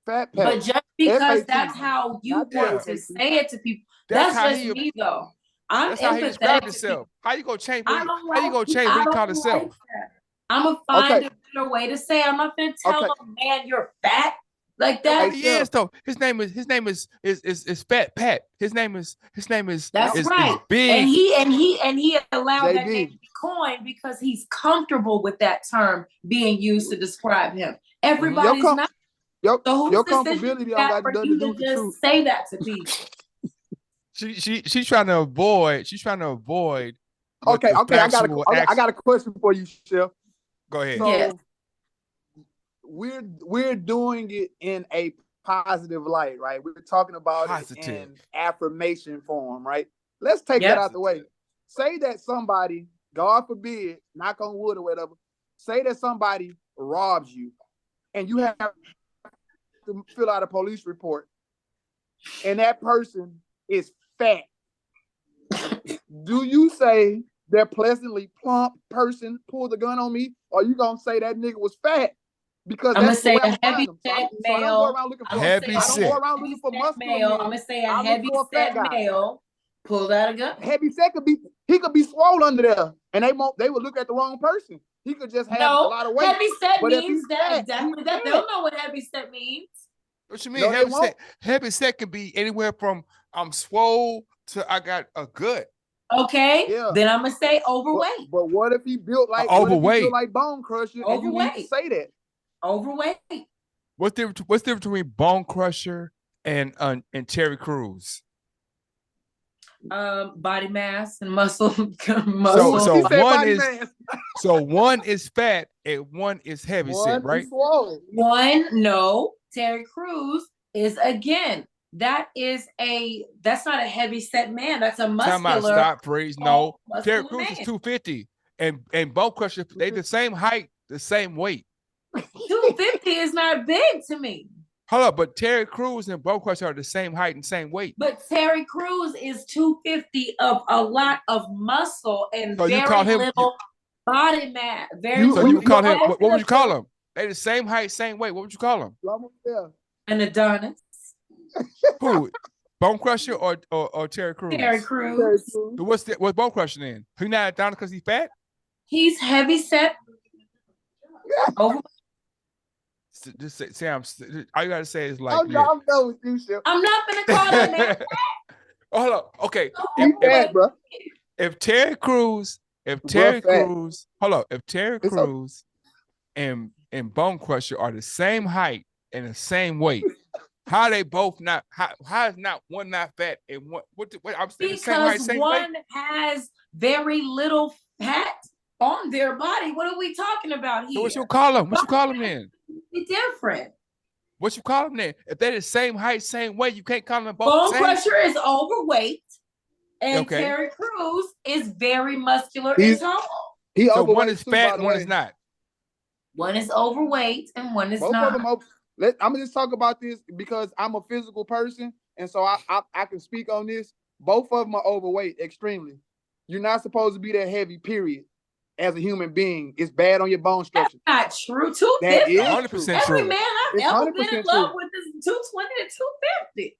Fat But Pat. just because FAT. that's how you Not want FAT. to say it to people, That's that's how just he. me though. I'm That's how he described empathetic to people. himself. How you gonna change? I don't How you gonna change I what he don't called like himself? that. I'm gonna Okay. find a better way to say it. I'm not gonna tell Okay. a man you're fat like That's that. what he is though. His name is Fat Pat. His name is That's is right. big. And he allowed that name JB. to be coined because he's comfortable with that term being used to describe him. Everybody's Your not. your So who's your to say comfortability don't that got for nothing to you do to with the just truth. say that to people? She's trying to avoid. She's trying to avoid. What Okay, the okay. I factual got a question for you, Chef. Go ahead. So Yes. we're doing it in a positive light, right? We're talking about Positive. it in affirmation form, right? Let's take that out the way. Say that somebody, God forbid, knock on wood or whatever, say that somebody robs you and you have to fill out a police report and that person is fat. Do you say that pleasantly plump person pulled the gun on me, or you gonna say that nigga was fat? Because I'm gonna that's the say way a I'm gonna heavy find them. set So I don't go around looking for Heavy I don't set. go around looking for muscular male. men. I'm gonna say a I look heavy for a fat set guy. male pulled out a gun. Heavy set he could be swole under there, and they would look at the wrong person. He could just have a lot of weight. Heavy set But if means he's that fat, exactly he's that. They fat. don't know what heavy set means. What you mean? No, they Heavy won't. set. Heavy set can be anywhere from I'm swole to I got a gut. Okay, Yeah. then I'm gonna say overweight. But what if he built like Overweight? Bone Crusher, and you need to say that? Overweight. What's the difference between Bone Crusher and Terry Crews? Body mass and muscle. So She said one body is mass. so one is fat and one is heavy set, right? No, Terry Crews is again. That's not a heavy set man. That's a muscular. Stop, freeze. No, Terry muscular Crews is man. 250, and Bone Crusher they the same height, the same weight. 250 is not big to me. Hold up, but Terry Crews and Bone Crusher are the same height and same weight. But Terry Crews is 250 of a lot of muscle and So you very call him- little body mass. So you would call him what would you call him? They the same height, same weight. What would you call him? An Adonis. Who? Bone Crusher or Terry Crews? Terry Crews. So what's Bone Crusher then? He not down because he's fat? He's heavy set. Over. Just say all you gotta say is like I'm done with you, Chef. I'm not gonna call that man. Hold up. Okay. He's fat, bro. If Terry Crews, hold up. If Terry Crews and Bone Crusher are the same height and the same weight, how they both not? How is not one not fat and one? What I'm saying? Because the same height, same one weight? has very little fat on their body. What are we talking about here? So what you call them? What you call them then? It's different. What you call them then? If they're the same height, same weight, you can't call them both Bone the same. Crusher is overweight, and Terry Crews is very muscular and tall. So one is fat and one is not. One is overweight and one is Both not. of them I'm gonna just talk about this because I'm a physical person, and so I can speak on this. Both of them are overweight, extremely. You're not supposed to be that heavy, period. As a human being, it's bad on your bone structure. That's not true. That is 100% true. Every man I've ever been in love with is 220 to 250.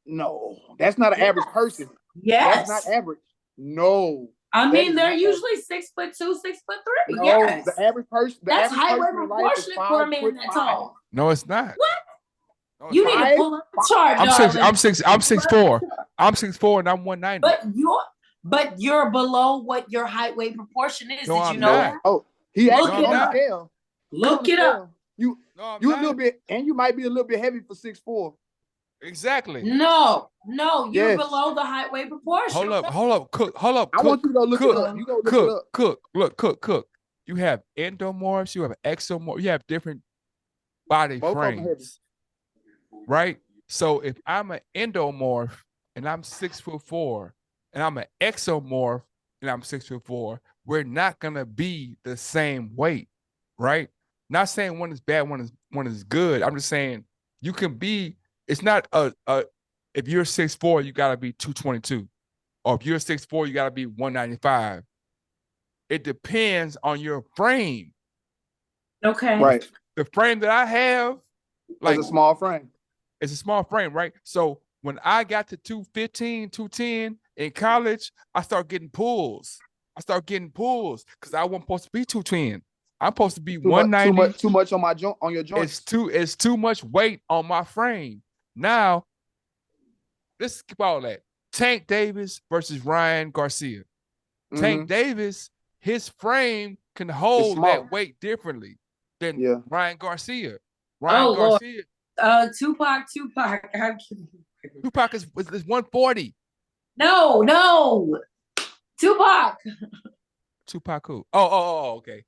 No, that's not an average person. Yes. That's not average. No. I mean, they're usually 6'2", 6'3". No, Yes. the average person. That's highway proportionate for a man that tall. No, it's not. What? No, it's You not. need to pull up the chart. I'm 6'4". I'm 6'4" and I'm 190. But you're below what your height weight proportion is. No, Did you I'm know not. that? Oh, he Look actually it on the up. scale. Look it up. You a little bit, and you might be a little bit heavy for 6'4". Exactly. No, you're Yes. below the height weight proportion. Hold up, cook. I want you to go look it up. You go look it up. Cook. You have endomorphs, you have exomorphs, you have different body Both of them heavy. frames. Right? So if I'm an endomorph and I'm 6'4", and I'm an exomorph and I'm 6'4", we're not gonna be the same weight, right? Not saying one is bad, one is good. I'm just saying you can be. It's not if you're 6'4", you gotta be 222, or if you're 6'4", you gotta be 195. It depends on your frame. Okay. Right. The frame that I have, Like a small frame. It's a small frame, right? So when I got to 215, 210 in college, I start getting pulls. Because I wasn't supposed to be 210. I'm supposed to be 190. Too much on my your joints. It's too much weight on my frame. Now, let's skip all that. Tank Davis versus Ryan Garcia. Tank Davis, his frame can hold that weight differently than Ryan Garcia. Ryan Garcia. Lord. Tupac. Tupac is 140. No. Tupac who? Oh, okay.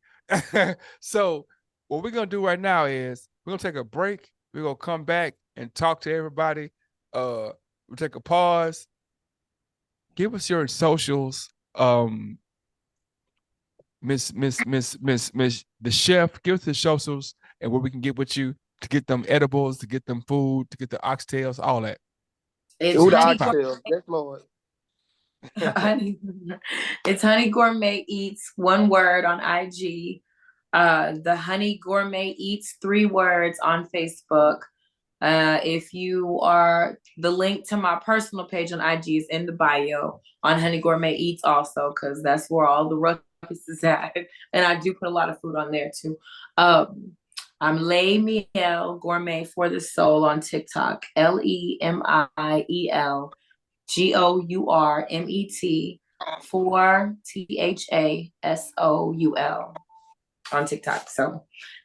So what we're gonna do right now is we're gonna take a break. We're gonna come back and talk to everybody. We'll take a pause. Give us your socials. Miss the chef, give us the socials and where we can get with you to get them edibles, to get them food, to get the oxtails, all that. It's oxtails. Yes, Lord. It's Honey Gourmet Eats, one word on IG. The Honey Gourmet Eats, 3 words on Facebook. If you are, the link to my personal page on IG is in the bio on Honey Gourmet Eats also, because that's where all the ruckus is at. And I do put a lot of food on there too. I'm Les Miel Gourmet for the Soul on TikTok. LEMIEL GOURMET for THASOUL on TikTok. So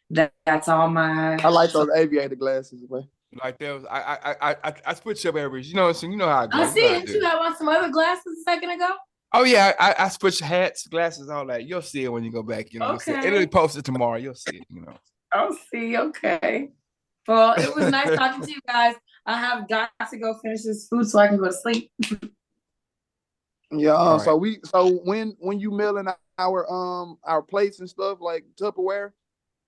that's all my. I like those aviator glasses, man. Like those, I switch up areas. You know, so you know how I go. I see it. You have on some other glasses a second ago. Oh yeah, I switch hats, glasses, all that. You'll see it when you go back. You know, okay. It'll be posted tomorrow. You'll see it. You know. I'll see. Okay. Well, it was nice talking to you guys. I have got to go finish this food so I can go to sleep. Yeah. Right. So when you mailing our plates and stuff like Tupperware,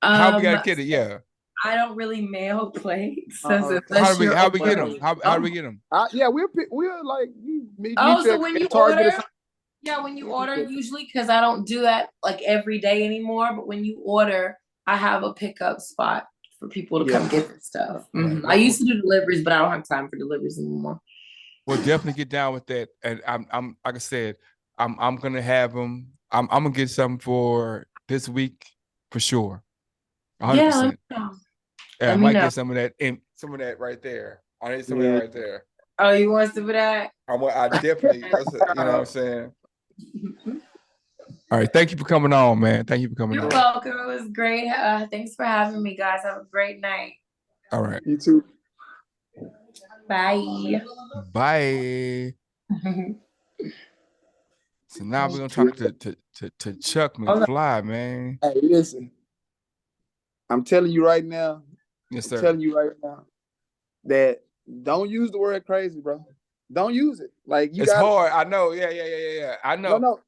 how we gotta get it? Yeah. I don't really mail plates. How do we get them? How do we get them? Yeah, we're like so when you order, when you order usually, because I don't do that like every day anymore. But when you order, I have a pickup spot for people to come get this stuff. Right. I used to do deliveries, but I don't have time for deliveries anymore. We'll definitely get down with that, and I'm like I said, I'm gonna have them. I'm gonna get something for this week for sure. 100%. Yeah, I might get some of that right there. I need some of that right there. Oh, you want some of that? I definitely, you know what I'm saying? All right. Thank you for coming on, man. Thank you for coming on. You're welcome. It was great. Thanks for having me, guys. Have a great night. All right. You too. Bye. Bye. So now we're gonna talk to Chuck McFly, man. Hey, listen. I'm telling you right now. Yes, sir. I'm telling you right now that don't use the word crazy, bro. Don't use it. Like it's hard. I know. Yeah. I know.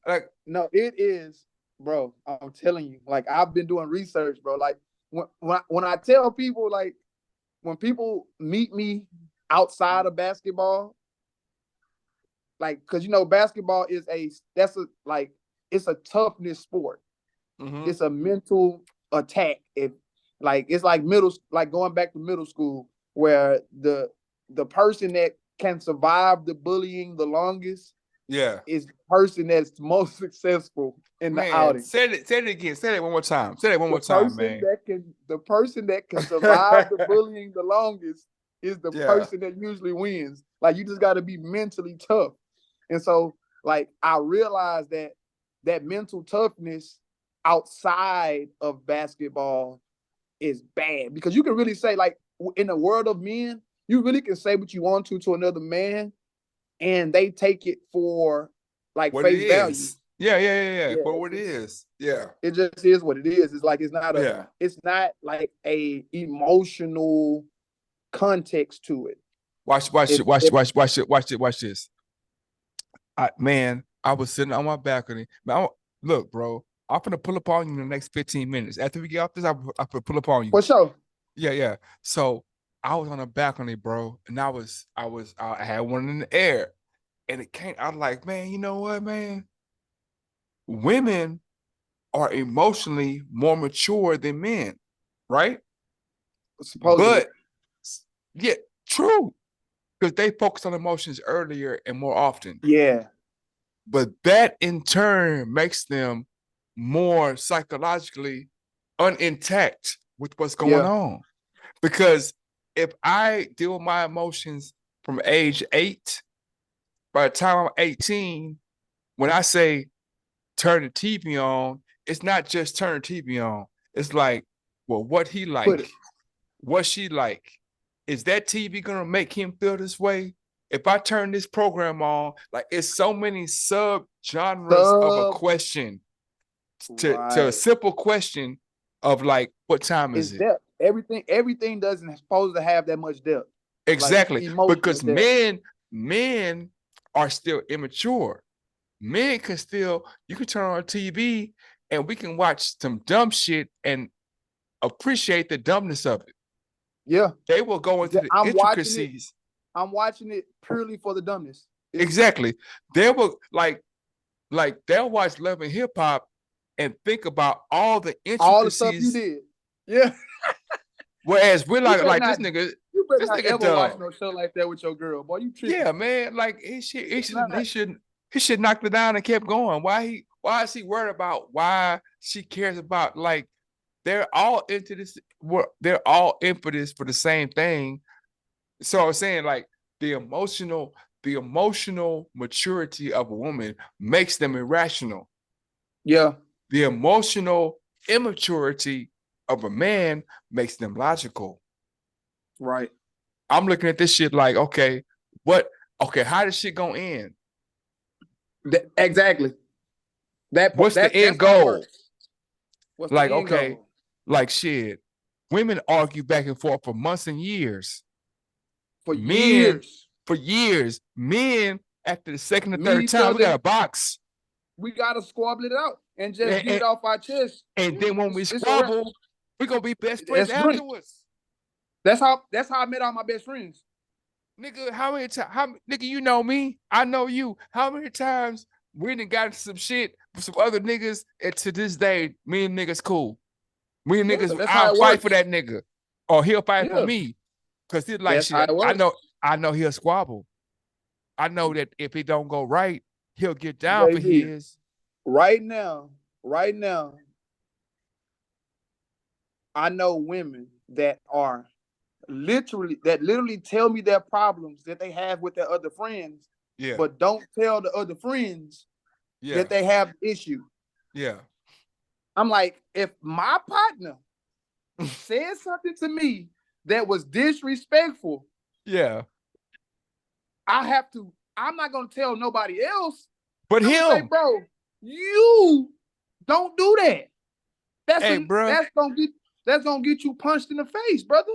No, it is, bro. I'm telling you. Like I've been doing research, bro. Like when I tell people, like when people meet me outside of basketball, like because basketball is it's a toughness sport. Mm-hmm. It's a mental attack. It's like going back to middle school where the person that can survive the bullying the longest is the person that's most successful in the outing. Say it again. Say it one more time. Say it one more time, man. The person that can survive the bullying the longest is the person that usually wins. Like you just got to be mentally tough. And so like I realized that mental toughness outside of basketball is bad because you can really say like in the world of men, you really can say what you want to another man and they take it for like what face value. Yeah. For what it is. Yeah. It just is what it is. It's like it's not like a emotional context to it. Watch this. I was sitting on my balcony. Look, bro, I'm gonna pull up on you in the next 15 minutes. After we get off this, I'm gonna pull up on you. For sure. Yeah. So I was on a balcony, bro, and I had one in the air, and it came. I'm like, man, you know what, man? Women are emotionally more mature than men, right? Supposedly. But yeah, True. Because they focus on emotions earlier and more often. Yeah. But that in turn makes them more psychologically unintact with what's going Yeah. on. Because if I deal with my emotions from age 8, by the time I'm 18, when I say turn the TV on, it's not just turn the TV on. It's like, well, what he Put like, it. what she like. Is that TV gonna make him feel this way? If I turn this program on, like it's so many sub genres of a question to a Right. simple question of like, what time It's is it? depth. Everything doesn't supposed to have that much depth. Like Exactly. emotional Because depth. men are still immature. Men can still, you can turn on TV and we can watch some dumb shit and appreciate the dumbness of it. Yeah. They will go into the I'm watching it. intricacies. I'm watching it purely for the dumbness. Exactly. They will like they'll watch Love and Hip Hop and think about all the all the stuff you intricacies. did. Yeah. Whereas we're You better like not you better this not nigga ever watch dumb. no show like that with your girl. Boy, you tripping. Yeah, man. Like he Not. should knock it down and kept going. Why is he worried about why she cares about like they're all into this, they're all in for this for the same thing. So I'm saying like the emotional maturity of a woman makes them irrational. Yeah. The emotional immaturity of a man makes them logical. Right. I'm looking at this shit like, okay, how does shit gonna end? Exactly. What's the end That's how it goal? works. What's Like, the end okay, goal? like shit. Women argue back and forth for months and years. For Men, years. for years. Men, after the second or Meet third each time, we got other. a box. We gotta squabble it out and just get And, it off our chest. and then when we It's squabble, we're gonna be best friends That's great. afterwards. That's how I met all my best friends. Nigga, how many times? Nigga, you know me. I know you. How many times we done got into some shit with some other niggas, and to this day, me and niggas cool. Me and Yeah, niggas, that's how I'll it fight for works. that nigga, or he'll fight for Yeah, me, cause he's like that's how shit. it works. I know he'll squabble. I know that if it don't go right, he'll get down for Baby, his. right now, I know women that literally tell me their problems that they have with their other friends, Yeah, but don't tell the other friends yeah, that they have issue. yeah. I'm like, if my partner said something to me that was disrespectful, Yeah. I'm not gonna tell nobody else. But I'm gonna say, him, bro, you don't do that. hey, bro. That's gonna get you punched in the face, brother.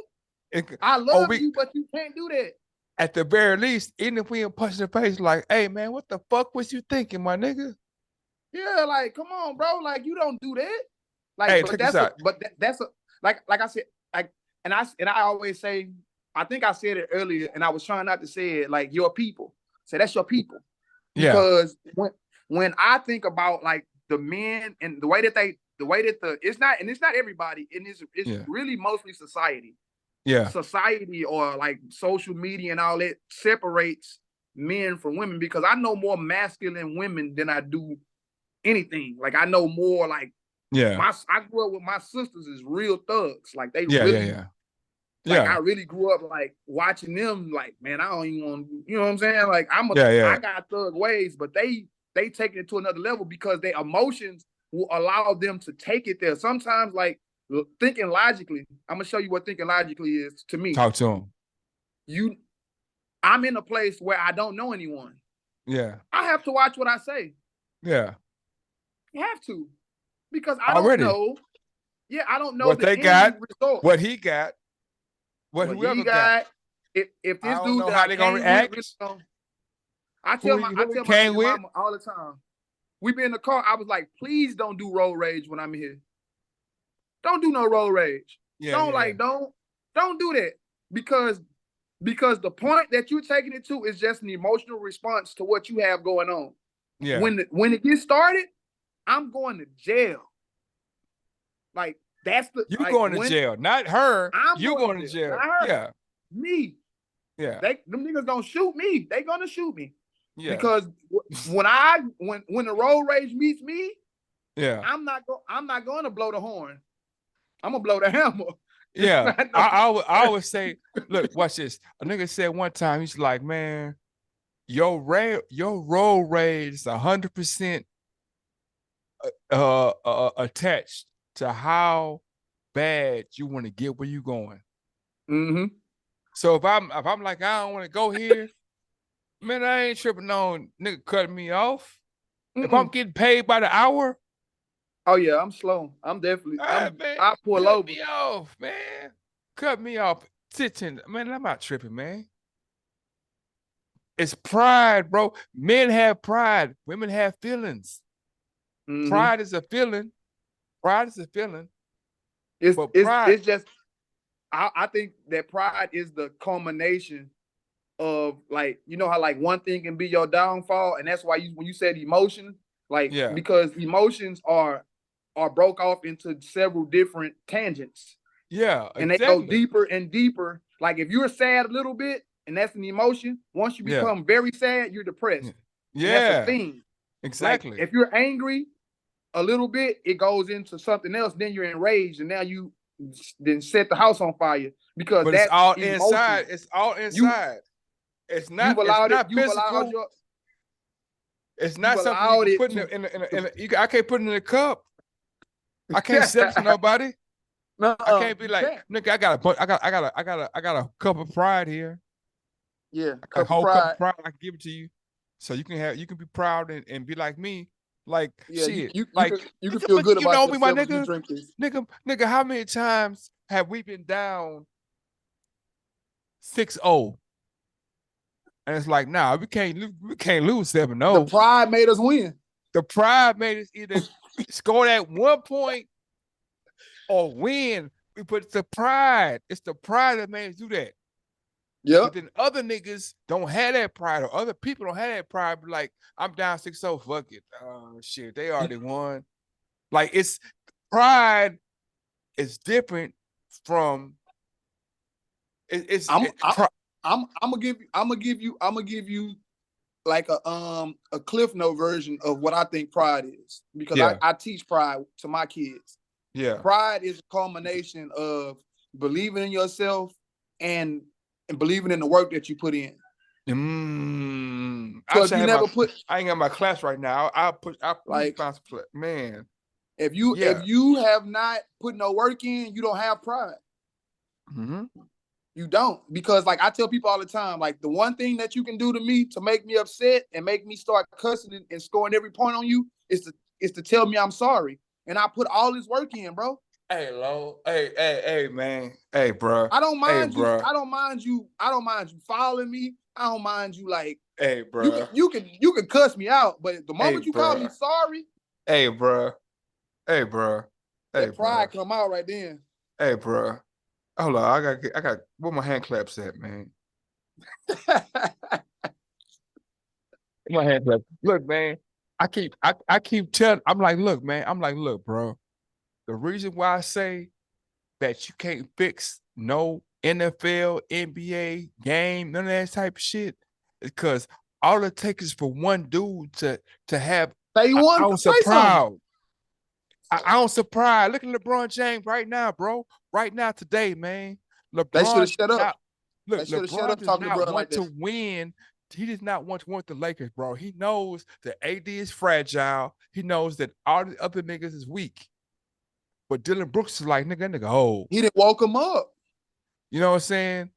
I Oh, love you, but you can't do that. at the very least, even if we ain't punching the face, like, hey man, what the fuck was you thinking, my nigga? Yeah, like, come on, bro. Like, you don't do that. Like, Hey, but check this out. that's a like I said, like, and I always say, I think I said it earlier, and I was trying not to say it, like your people. Say that's your people. Yeah, Because when I think about like the men and the way that it's not everybody, and it's yeah, really mostly society. yeah, Society or like social media and all that separates men from women, because I know more masculine women than I do anything. Like I know more like yeah, I grew up with my sisters is real thugs. Like they yeah, yeah, really yeah, like yeah, I really grew up like watching them. Like man, I don't even want, you know what I'm saying? Like yeah, I yeah, got thug ways, but they take it to another level because their emotions will allow them to take it there. Sometimes like thinking logically, I'm gonna show you what thinking logically is to me. Talk to him. I'm in a place where I don't know anyone. Yeah, I have to watch what I say. yeah. You have to, because I don't Already, know. Yeah, I don't know what the they end got, result. what he got, what What he whoever got. got. If I this don't dude know that how I they gonna came with, really react. I Who tell he my came baby with. mama all the time. We be in the car. I was like, please don't do road rage when I'm here. Don't do no road rage. Yeah, Don't yeah, don't do that, because the point that you're taking it to is just an emotional response to what you have going on. yeah. When it gets started, I'm going to jail. Like that's the You like going to when jail, not her. I'm You going going to to jail, not jail. her, Yeah, me. Yeah. Them niggas gonna shoot me. They gonna shoot me. Yeah. Because when the road rage meets me, Yeah. I'm not going to blow the horn. I'm gonna blow the hammer. Yeah. I always say, look, watch this. A nigga said one time, he's like, man, your road rage is 100% attached to how bad you want to get where you going. Mm-hmm. So if I'm like, I don't want to go here, man, I ain't tripping on nigga cutting me off. If I'm getting paid by the hour, oh yeah, I'm slow. I'm definitely. man, I pull cut over. me off, man. Cut me off. Man, I'm not tripping, man. It's pride, bro. Men have pride. Women have feelings. Mm-hmm. Pride is a feeling. Pride is a feeling. It's just. I think that pride is the culmination of, like, you know how like one thing can be your downfall, and that's why when you said emotion, like, yeah, because emotions are broke off into several different tangents. Yeah, and exactly. they go deeper and deeper. Like if you're sad a little bit, and that's an emotion, once you become very sad, you're depressed. Yeah, and that's a thing. Exactly. Like if you're angry a little bit, it goes into something else. Then you're enraged, and now you then set the house on fire because but that's it's all emotion. inside. It's all inside. It's not. It's not physical. It's not something you can put in. I can't put it in a cup. I can't sell it to nobody. No, I can't be like, nigga, I got a cup of pride here. Yeah, a whole cup of pride. I can give it to you, so you can be proud and be like me. Like, yeah, shit. You can feel good about yourself, me, my nigga. If you drink this. Nigga, how many times have we been down 6-0? And it's like, nah, we can't lose 7-0. The pride made us win. The pride made us either score that 1 point or win. But it's the pride. It's the pride that made us do that. Yeah. But then other niggas don't have that pride, or other people don't have that pride. But like, I'm down 6-0, fuck it. Oh shit, they already won. Like, it's pride is different from I'm gonna give you like a Cliff Note version of what I think pride is, because I teach pride to my kids. Yeah. Pride is a culmination of believing in yourself and believing in the work that you put in. So if you never I ain't got my class right now. I'll like, man. If you have not put no work in, you don't have pride. Mm-hmm. You don't, because like I tell people all the time, like the one thing that you can do to me to make me upset and make me start cussing and scoring every point on you is to tell me I'm sorry, and I put all this work in, bro. Hey, Lo. Hey, man. Hey, bro. I don't mind you. I don't mind you following me. I don't mind you, like, hey, bro. You can cuss me out, but the moment you call me sorry, hey, bro. Hey, bro. That pride come out right then. Hey, bro. Hold on, I got where my hand claps at, man. My hand clap. Look, man. I keep telling. I'm like, look, bro. The reason why I say that you can't fix no NFL, NBA game, none of that type of shit, is because all it takes is for one dude to have an ounce of proud. An ounce of pride. Look at LeBron James right now, bro. Right now, today, man. LeBron, they should have shut up. Look, LeBron does not want to win. He does not want to win the Lakers, bro. He knows that AD is fragile. He knows that all the other niggas is weak. But Dylan Brooks is like, nigga, oh. He didn't woke him up. You know what I'm saying?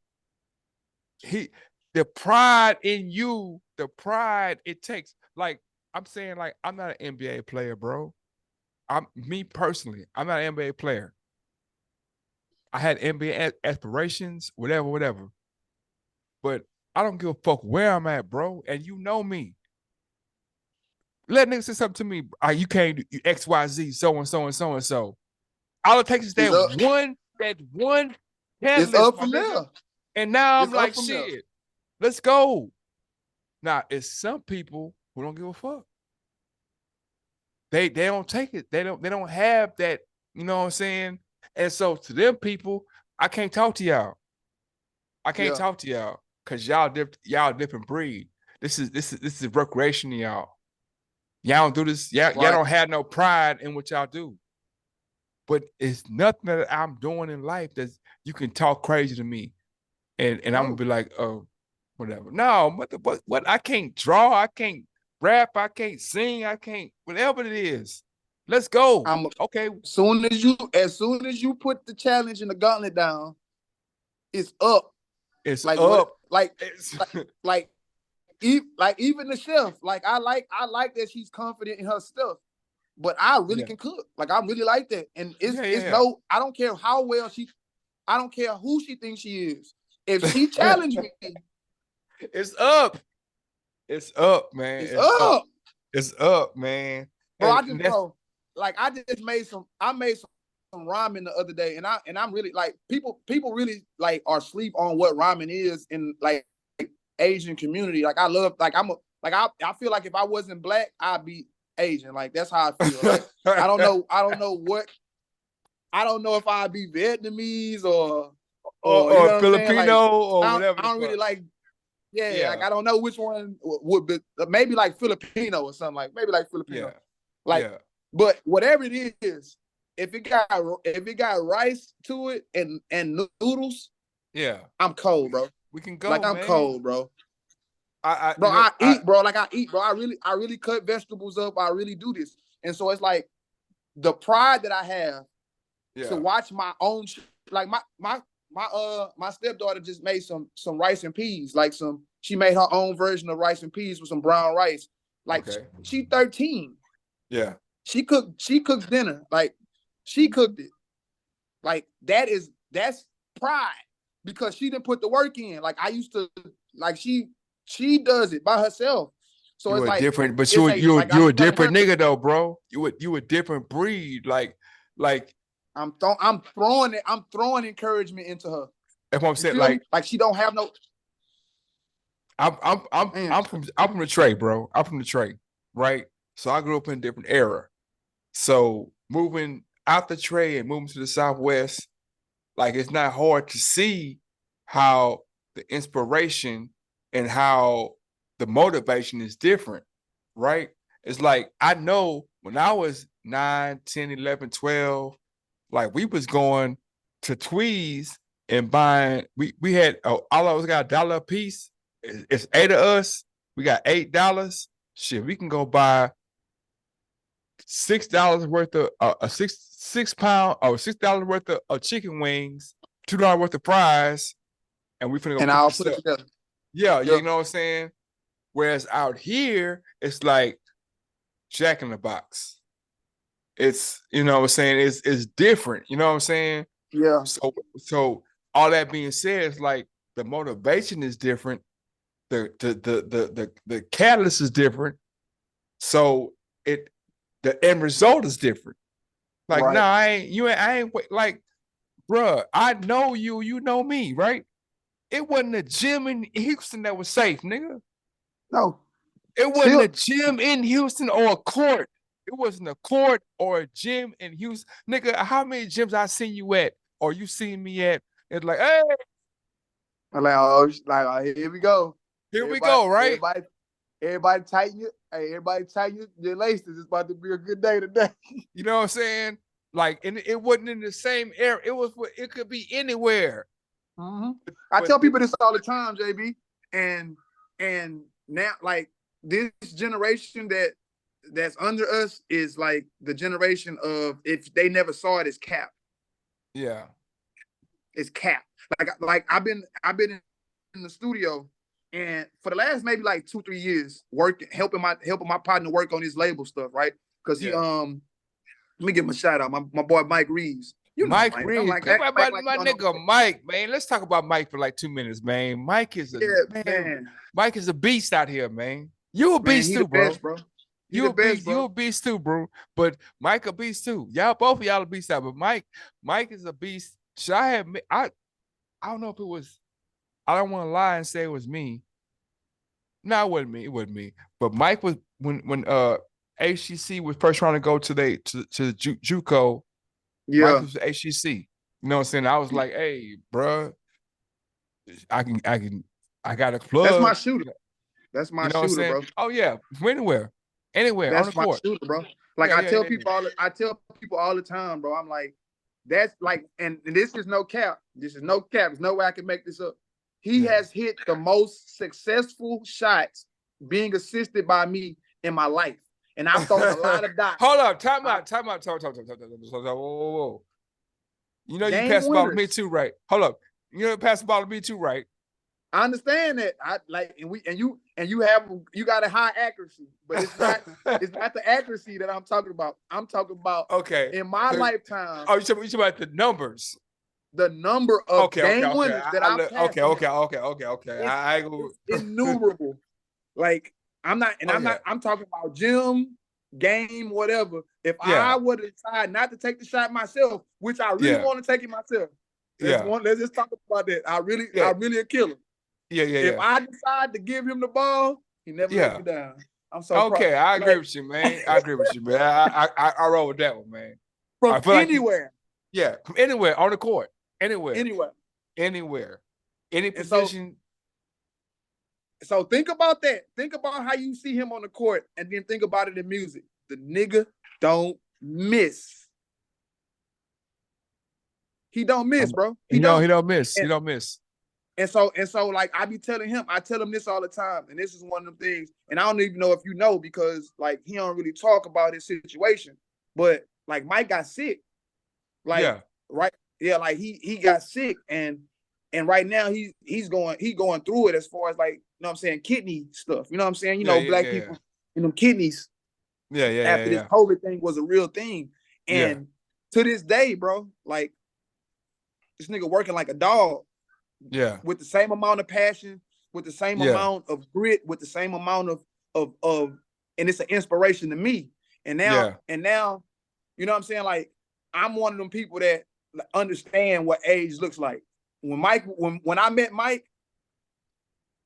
The pride in you, the pride it takes. Like, I'm saying, like, I'm not an NBA player, bro. Me personally, I'm not an NBA player. I had NBA aspirations, whatever. But I don't give a fuck where I'm at, bro. And you know me. Let niggas say something to me. You can't do XYZ, so and so and so and so. All it takes is that one catalyst. It's up from there. And now I'm like, shit, let's go. Now, it's some people who don't give a fuck. They don't take it. They don't have that, you know what I'm saying? And so to them people, I can't talk to y'all. I can't talk to y'all. Cause y'all different breed. This is recreation to y'all. Y'all don't do this. Y'all don't have no pride in what y'all do. But it's nothing that I'm doing in life that you can talk crazy to me, and I'm gonna be like, oh, whatever. No, what? I can't draw. I can't rap. I can't sing. I can't whatever it is. Let's go. Okay. As soon as you put the challenge and the gauntlet down, it's up. It's like up. Like even the chef. Like I like that she's confident in her stuff. But I really can cook. Like I really like that. And it's no, I don't care how well I don't care who she thinks she is. If she challenged me, it's up. It's up, man. It's up. It's up, man. Bro, I just made some ramen the other day, and I'm really like people really like are sleep on what ramen is in like Asian community. Like I love I feel like if I wasn't black, I'd be Asian. Like that's how I feel. Like I don't know if I'd be Vietnamese or you know Filipino or whatever. I don't really like. Yeah, like I don't know which one would be. Maybe like Filipino or something like. Maybe like Filipino. But whatever it is, if it got rice to it and noodles, I'm cold, bro. We can go. Like I'm cold, bro. I eat, bro. I really cut vegetables up. I really do this, and so it's like the pride that I have to watch my own. Like my stepdaughter just made some rice and peas. Like she made her own version of rice and peas with some brown rice. Like she 13. Yeah. She cooks dinner. Like she cooked it. Like that's pride because she didn't put the work in. Like I used to like she does it by herself. So it's like different, but you're a different nigga though, bro. You a different breed. Like I'm throwing encouragement into her. That's what I'm saying. Like she don't have no. I'm from the Tray, bro. I'm from the Tray, right? So I grew up in a different era. So moving out the Tray and moving to the Southwest, like it's not hard to see how the inspiration and how the motivation is different, right? It's like I know when I was 9, 10, 11, 12, like we was going to Tweez and buying, we had, all of us got $1 a piece. It's 8 of us. We got $8. Shit, we can go buy $6 worth of a 6 pound or $6 worth of chicken wings, $2 worth of fries, and we finna go. And I'll put it together. Yeah, you know what I'm saying? Whereas out here, it's like Jack in the Box. It's, you know what I'm saying, it's different, you know what I'm saying? Yeah. So all that being said, it's like the motivation is different, the catalyst is different, so the end result is different. Like, no, I ain't like, bruh, I know you know me, right? It wasn't a gym in Houston that was safe, nigga. No. It wasn't a gym in Houston or a court. It wasn't a court or a gym in Houston. Nigga, how many gyms I seen you at or you seen me at? It's like, hey. I'm like, oh, here we go. Here we go, right? Everybody tighten your laces. It's about to be a good day today. You know what I'm saying? Like, and it wasn't in the same area. It could be anywhere. Mm-hmm. I tell people this all the time, JB, and now like this generation that's under us is like the generation of, if they never saw it, it's cap. Yeah, it's cap. Like I've been in the studio, and for the last maybe like 2-3 years, helping my partner work on his label stuff, right? Because he let me give him a shout out, my boy Mike Reeves. You know Mike Reeves, my nigga Mike, man. Let's talk about Mike for like 2 minutes, man. Mike is Mike is a beast out here, man. You a beast too, bro. You a beast too, bro. But Mike a beast too. Both of y'all a beast out. But Mike is a beast. I don't know if it was. I don't want to lie and say it was me. No, it wasn't me. It wasn't me. But Mike was when HCC was first trying to go to the JUCO. Yeah, Mike was HCC. You know what I'm saying? I was like, hey, bro, I can I got a That's my plug. shooter. That's my You know what I'm shooter, saying? bro. Oh yeah, from anywhere on the That's my court. shooter, bro. Like Yeah, yeah, yeah, yeah. I tell people all the time, bro. I'm like, that's like, and this is no cap. This is no cap. There's no way I can make this up. He Yeah. has hit the most successful shots being assisted by me in my life. And I've thrown a lot of dots. Hold up, time out. Whoa, whoa, whoa. You know you Game pass the ball to me winners. too, right? Hold up. You know you pass the ball to me too, right? I understand that. I like, and you got a high accuracy, but it's not the accuracy that I'm talking about. I'm talking about Okay. in my lifetime. Oh, you talking about the numbers? The number of game Okay. winners that I've passed. Okay. I go. It's innumerable. Like I'm not, and I'm talking about gym, game, whatever. If I would decide not to take the shot myself, which I really want to take it myself, let's just talk about that. I really a killer. If I decide to give him the ball, he never let me down. I'm so proud. I agree with you, man. I roll with that one, man. From anywhere. From anywhere on the court. Anywhere. Any position. So think about that. Think about how you see him on the court, and then think about it in music. The nigga don't miss. He don't miss, bro. He don't miss. He don't miss. And so, like I tell him this all the time, and this is one of them things. And I don't even know if you know, because like he don't really talk about his situation. But like Mike got sick, like like he got sick, and right now he's going through it as far as like, you know what I'm saying, kidney stuff. You know what I'm saying? Black people and them kidneys. After this COVID thing was a real thing, and to this day, bro, like this nigga working like a dog. With the same amount of passion, with the same amount of grit, with the same amount of and it's an inspiration to me. And now, you know what I'm saying? Like I'm one of them people that understand what age looks like. When I met Mike,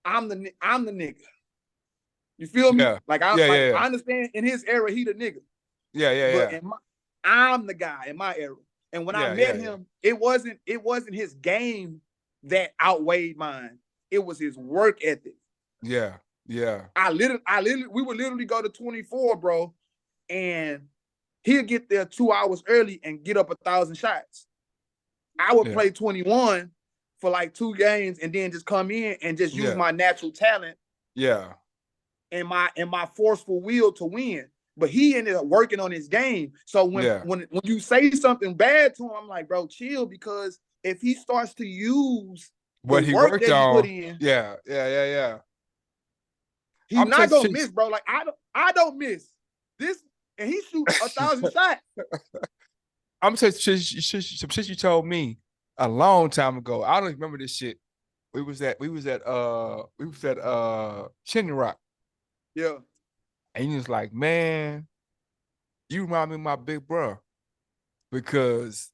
I'm the nigga. You feel me? Like I understand in his era, he the nigga. But I'm the guy in my era. And when I met him, it wasn't his game that outweighed mine. It was his work ethic. We would literally go to 24, bro, and he'll get there 2 hours early and get up 1,000 shots. I would play 21 for like 2 games and then just come in and just use my natural talent. And my forceful will to win. But he ended up working on his game. So when you say something bad to him, I'm like, bro, chill, because if he starts to use what he worked on, he put in, he's not gonna miss, bro. Like I don't miss this, and he shoots 1,000 shots. I'm saying some shit you told me a long time ago. I don't remember this shit. We was at Chimney Rock. And he was like, man, you remind me of my big bro, because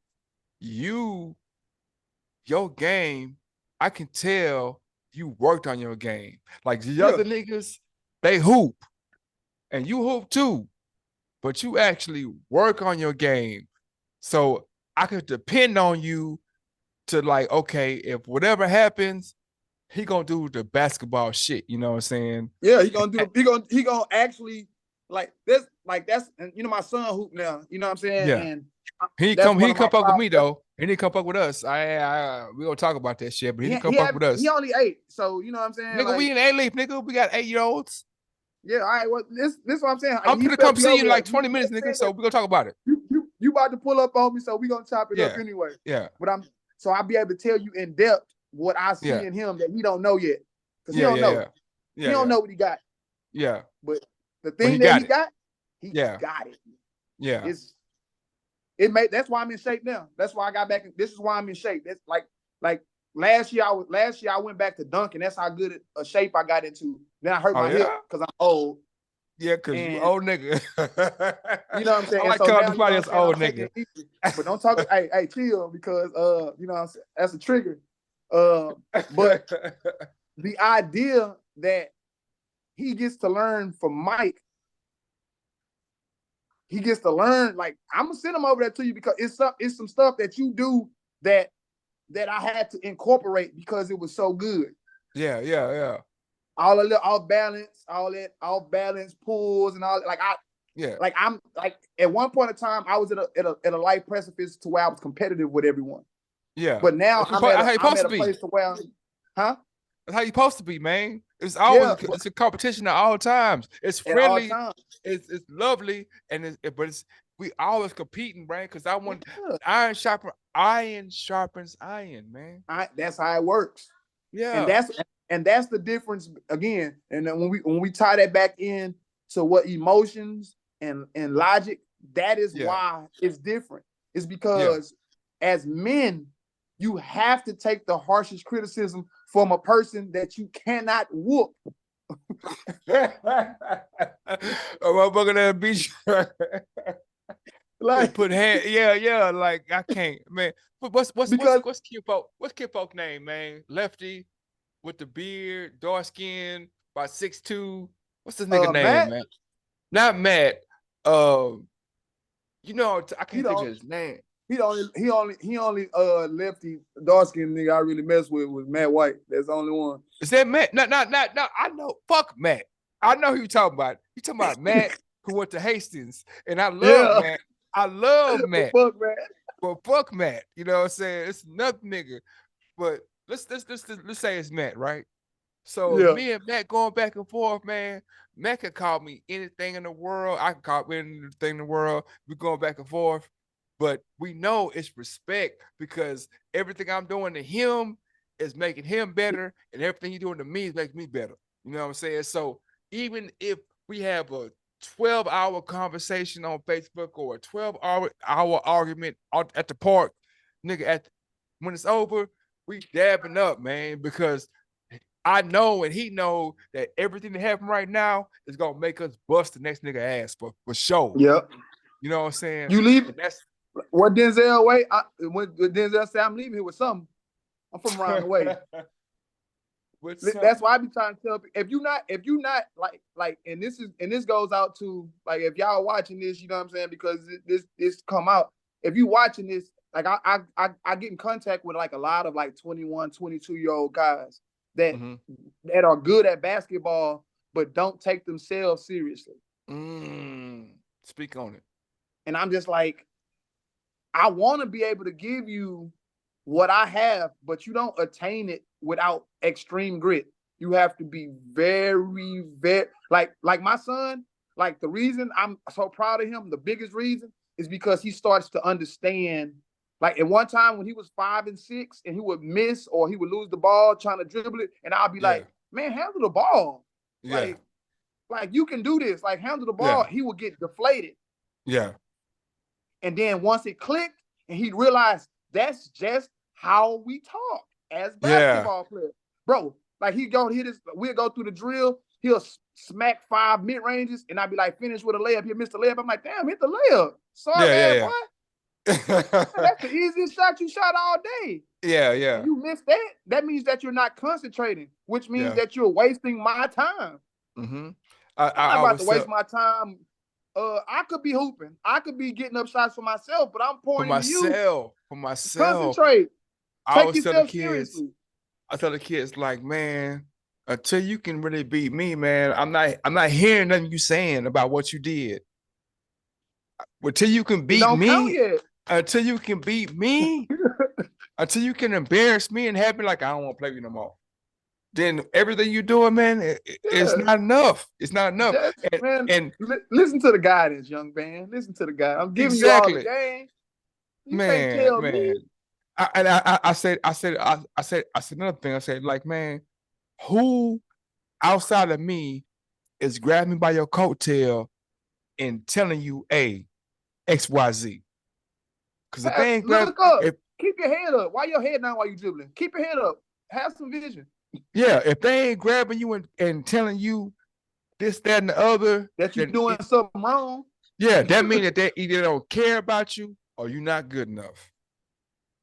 your game, I can tell you worked on your game. Like the other niggas, they hoop, and you hoop too, but you actually work on your game. So I could depend on you to, like, okay, if whatever happens, he gonna do the basketball shit. You know what I'm saying? Yeah, he gonna actually that's and my son hoop now. You know what I'm saying? Yeah. And he come fuck with me though. He didn't come fuck with us. We gonna talk about that shit, but he didn't come fuck with us. He only 8, so you know what I'm saying. Nigga, we in A-Leaf, nigga. We got 8-year-olds. Yeah, all right. Well, this what I'm saying. I'm gonna come see you in like 20 minutes, nigga. So we gonna talk about it. You about to pull up on me, so we gonna chop it up anyway. Yeah. But I'll be able to tell you in depth what I see in him that he don't know yet, because he don't know. He don't know what he got. Yeah. But the thing that he got it. Yeah. That's why I'm in shape now. That's why I got back. This is why I'm in shape. That's like last year I went back to dunk, and that's how good a shape I got into. Then I hurt my hip because I'm old. Yeah, because you old nigga. You know what I'm saying? I like calling somebody else old nigga. But don't talk. hey, chill, because you know what I'm saying, that's a trigger. But the idea that he gets to learn from Mike, he gets to learn. Like, I'm gonna send him over there to you, because it's some stuff that you do that I had to incorporate because it was so good. Yeah. All the little off balance, all that off balance pulls and all. Yeah. Like I'm like at one point in time, I was at a life precipice to where I was competitive with everyone. Yeah. But now That's how you I'm supposed at to a be. place to where, huh? That's how you supposed to be, man. Yeah, It's a competition at all times. It's at all friendly, times. it's lovely, and but it's we always competing, right? Because I want Yeah. iron sharpens iron, man. That's how it works. And Yeah. that's the difference again. And then when we tie that back in to what emotions and logic, that is Yeah. why it's different. It's Yeah. because as men, you have to take the harshest criticism from a person that you cannot whoop. A motherfucker that beat you. Like Put hand, yeah. Like I can't, man. because What's Kid Folk name, man? Lefty with the beard, dark skin, about 6'2". What's this nigga name, Matt, man? Not Matt. I he can't think of don't his name. he only lefty dark skinned nigga I really mess with was Matt White. That's the only one. Is that Matt? No. I know. Fuck Matt. I know who you talking about. You talking about Matt who went to Hastings, and I love Yeah. Matt. I love Matt, Fuck man. but fuck Matt. You know what I'm saying? It's another nigga. But let's say it's Matt, right? So Yeah. me and Matt going back and forth, man. Matt can call me anything in the world. I can call me anything in the world. We're going back and forth. But we know it's respect because everything I'm doing to him is making him better, and everything he's doing to me is making me better. You know what I'm saying? So even if we have a 12-hour conversation on Facebook or a 12-hour argument at the park, nigga, when it's over, we dabbing up, man, because I know and he know that everything that happened right now is gonna make us bust the next nigga ass for sure. Yep. You know what I'm saying? You leave. And that's What Denzel way? When Denzel said, "I'm leaving here with something." I'm from around the way. That's why I be trying to tell people, if you not like, and this goes out to like if y'all watching this, you know what I'm saying, because this come out. If you watching this, like I get in contact with like a lot of like 21, 22-year-old guys that that are good at basketball but don't take themselves seriously. Speak on it. And I'm just like, I want to be able to give you what I have, but you don't attain it without extreme grit. You have to be very, very like my son. Like the reason I'm so proud of him, the biggest reason is because he starts to understand. Like at one time when he was 5 and 6 and he would miss or he would lose the ball trying to dribble it, and I'll be like, man, handle the ball. Yeah. Like you can do this. Like handle the ball. Yeah. He would get deflated. Yeah. And then once it clicked and he realized that's just how we talk as basketball players. Bro, like we'll go through the drill, he'll smack 5 mid-ranges, and I'll be like, finish with a layup. He'll miss the layup. I'm like, damn, hit the layup. Sorry, boy. That's the easiest shot you shot all day. Yeah. And you missed that. That means that you're not concentrating, which means that you're wasting my time. I'm not about to waste my time. I could be hooping. I could be getting up shots for myself, but I'm pouring into you. For myself. Concentrate. Take yourself seriously. I tell the kids, like, man, until you can really beat me, man, I'm not hearing nothing you saying about what you did. Until you can beat me, until you can beat me, until you can embarrass me and have me like I don't want to play with you no more. Then everything you're doing, man, it's not enough. It's not enough. And listen to the guidance, young man. Listen to the guy. I'm giving you all the game. You can't tell me. I said another thing. I said, like, man, who outside of me is grabbing me by your coattail and telling you, hey, XYZ? Because if they ain't look up, keep your head up. Why your head down while you dribbling? Keep your head up. Have some vision. Yeah, if they ain't grabbing you and telling you this, that, and the other, that you're doing something wrong. Yeah, that means that they either don't care about you or you're not good enough.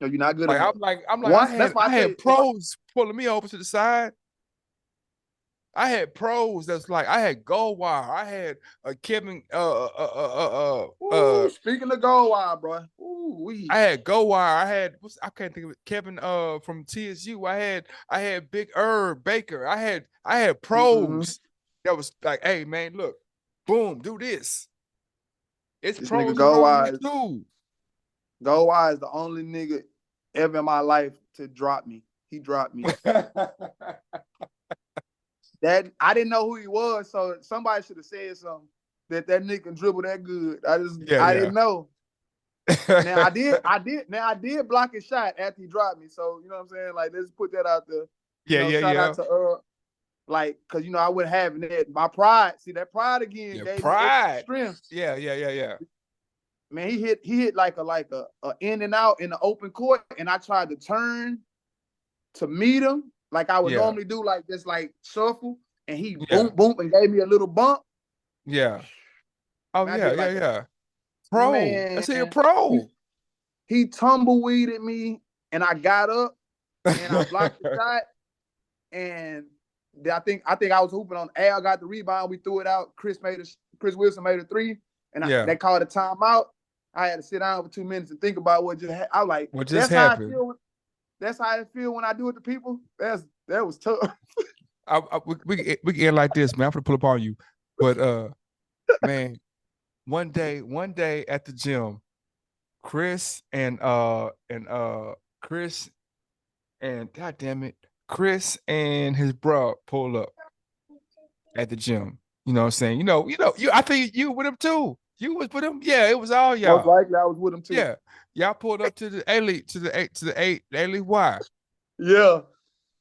No, you're not good enough. I'm like, I had pros pulling me over to the side. I had pros that's like I had Gold Wire. I had a Kevin Speaking of gold wire, bro. Ooh, we. I had Go Wire. I can't think of it. Kevin from TSU. I had Big Herb Baker. I had Mm-hmm. pros that was like, hey man, look, boom, do this. It's This nigga pros around here too. Gold wire is the only nigga ever in my life to drop me. He dropped me. That I didn't know who he was, so somebody should have said something that nigga can dribble that good. I Yeah, didn't know. Now I did block his shot after he dropped me. So you know what I'm saying? Like, let's put that out there. You yeah, know, yeah, shout yeah. out to like, cause you know I wouldn't have that. My pride, see that pride again Yeah, gave me extra pride. strength. Yeah. Man, he hit like a in and out in the open court, and I tried to turn to meet him like I would Yeah, normally do, like just like shuffle, and he yeah, boom boom and gave me a little bump. yeah. Oh Man, I yeah, did yeah, like a yeah. Pro. I man. say a pro. He tumbleweeded me, and I got up and I blocked the shot, and I think I was hooping on. Al got the rebound. We threw it out. Chris Wilson made a three, and Yeah. they called a timeout. I had to sit down for 2 minutes and think about what just happened. I was like, What just that's how I happened? feel. That's how I feel when I do it to people. That was tough. We can end like this, man. I'm gonna pull up on you. But man, one day at the gym, Chris Chris and God damn it, Chris and his bro pull up at the gym. You know what I'm saying? I think you with him too. You was with him? Yeah, it was all Most y'all. likely, I was with him too. Yeah. Y'all pulled up to the elite, the elite Y. Yeah.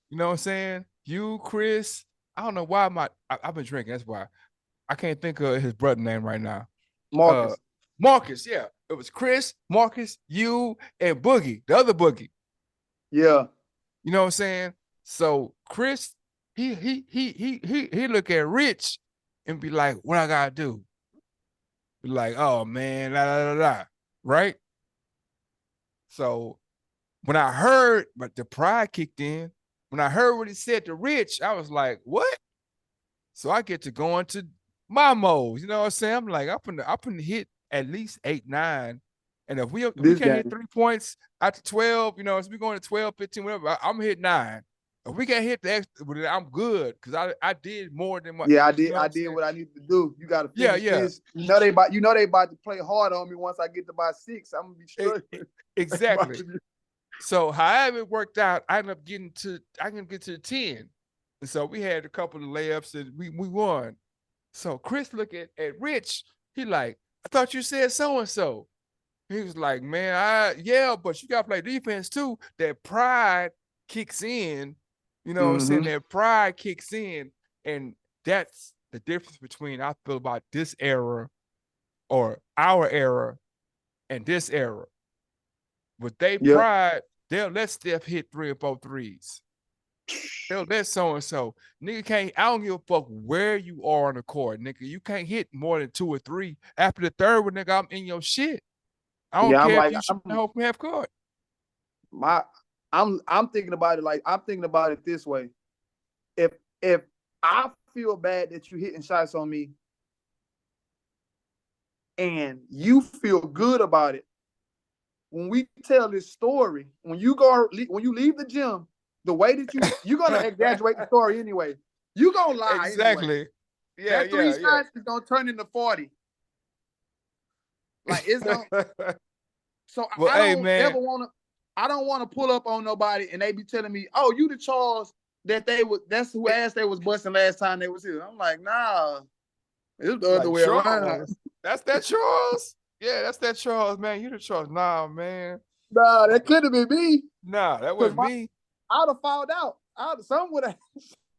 You know what I'm saying? You, Chris. I don't know why I've been drinking. That's why. I can't think of his brother name right now. Marcus. Marcus, yeah. It was Chris, Marcus, you, and Boogie, the other Boogie. Yeah. You know what I'm saying? So Chris, he look at Rich and be like, what I gotta do? Be like, oh man, la la la la. Right? So when I heard, but the pride kicked in. When I heard what he said to Rich, I was like, what? So I get to go into my modes. You know what I'm saying? I'm like, I'm gonna hit at least 8, 9. And if we This can't hit game. 3 points after 12, if we going to 12, 15, whatever, I'm gonna hit 9. If we can't hit the extra, I'm good because I did more than what. Yeah, I You did. know what I I'm did saying? what I needed to do. You got to Yeah, finish yeah. this. You know they about to play hard on me once I get to by 6. I'm gonna be struggling. Exactly. So however it worked out, I can get to the 10. And so we had a couple of layups and we won. So Chris look at Rich, he like, I thought you said so and so. He was like, man, yeah, but you gotta play defense too. That pride kicks in, you know what I'm saying? That pride kicks in, and that's the difference between I feel about this era or our era and this era. With they Yep. pride, they'll let Steph hit 3 or 4 threes. They'll let so and so. Nigga can't, I don't give a fuck where you are on the court, nigga. You can't hit more than 2 or 3. After the third one, nigga, I'm in your shit. I don't Yeah, I'm care if like you shoot the whole half court. I'm thinking about it like I'm thinking about it this way. If I feel bad that you hitting shots on me and you feel good about it, when we tell this story, when you leave the gym, the way that you're gonna exaggerate the story anyway. You gonna lie Exactly. anyway. Yeah, that 3 yeah. shots is gonna turn into 40. Like it's gonna. So well, I don't man. ever want to. I don't want to pull up on nobody and they be telling me, "Oh, you the Charles that's who ass they was busting last time they was here." I'm like, nah, it's the other way around. That's that Charles. Yeah, that's that Charles, man. You the Charles. Nah, man. Nah, that could have been me. Nah, that wasn't me. I'd have fouled out. Some would have.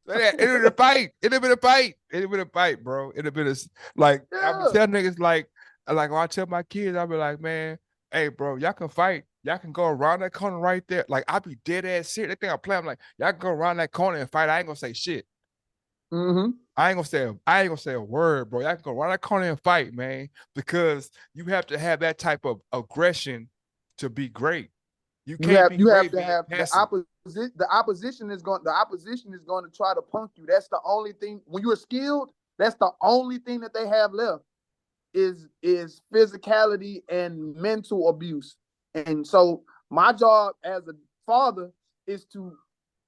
It'd have been a fight. It'd have been a fight. It'd have been a fight, bro. It'd have been like I be telling niggas like when I tell my kids, I be like, man, hey, bro, y'all can fight. Y'all can go around that corner right there. Like I be dead ass serious. They think I play. I'm like, y'all can go around that corner and fight. I ain't gonna say shit. Mm-hmm. I ain't gonna say a word, bro. Y'all can go around that corner and fight, man, because you have to have that type of aggression to be great. You can't be You have great to being have the passive. opposition is going to try to punk you. That's the only thing. When you're skilled, that's the only thing that they have left is physicality and mental abuse. And so my job as a father is to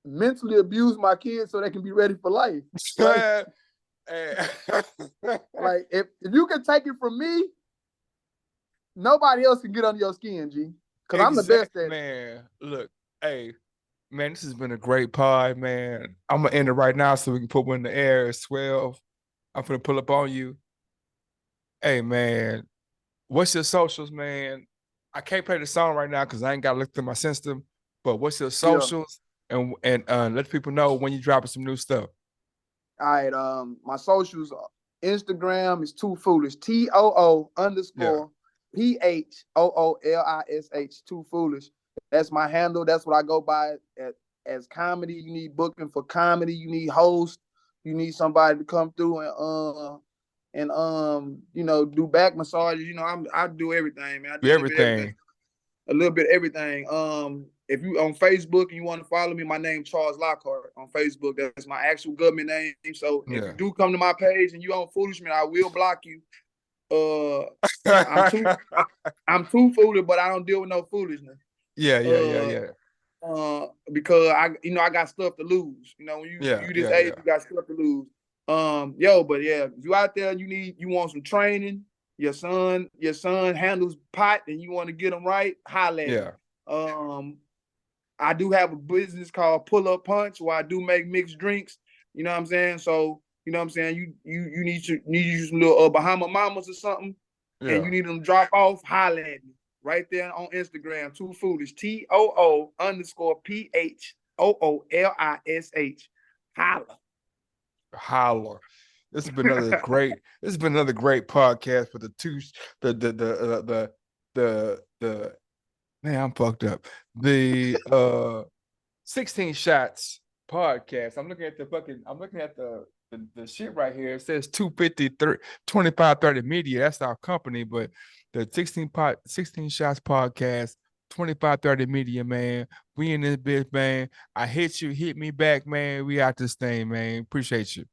mentally abuse my kids so they can be ready for life. Like, like if you can take it from me, nobody else can get under your skin, G. Because I'm the best at it. Man, look, hey, man, this has been a great pod, man. I'm gonna end it right now so we can put one in the air. It's 12. I'm gonna pull up on you. Hey, man, what's your socials, man? I can't play the song right now because I ain't got to look through my system. But what's your socials? And let people know when you're dropping some new stuff. All right, my socials, Instagram is Too Foolish, TOO_PHOOLISH, Too Foolish. That's my handle. That's what I go by as comedy. You need booking for comedy. You need host. You need somebody to come through and do back massages. I do everything, man. I do everything. A little bit of everything. If you on Facebook and you want to follow me, my name Charles Lockhart on Facebook. That's my actual government name. So if you do come to my page and you on Foolish, man, I will block you. I'm too foolish, but I don't deal with no foolishness. Yeah. Because I got stuff to lose. When you this age, you got stuff to lose. If you out there, you want some training. Your son handles pot, and you want to get him right. Holla at me. I do have a business called Pull Up Punch where I do make mixed drinks. You know what I'm saying? So you know what I'm saying. You need some little Bahama Mamas or something, and you need them to drop off. Holla at me right there on Instagram. Too Foolish, TOO_PHOOLISH. Holla. This has been another great. This has been another great podcast for the man. I'm fucked up. The 16 Shots podcast. I'm looking at the shit right here. It says 2530 Media. That's our company, but the 16 Shots podcast, 2530 Media, man. We in this bitch, man. I hit you, hit me back, man. We out this thing, man. Appreciate you.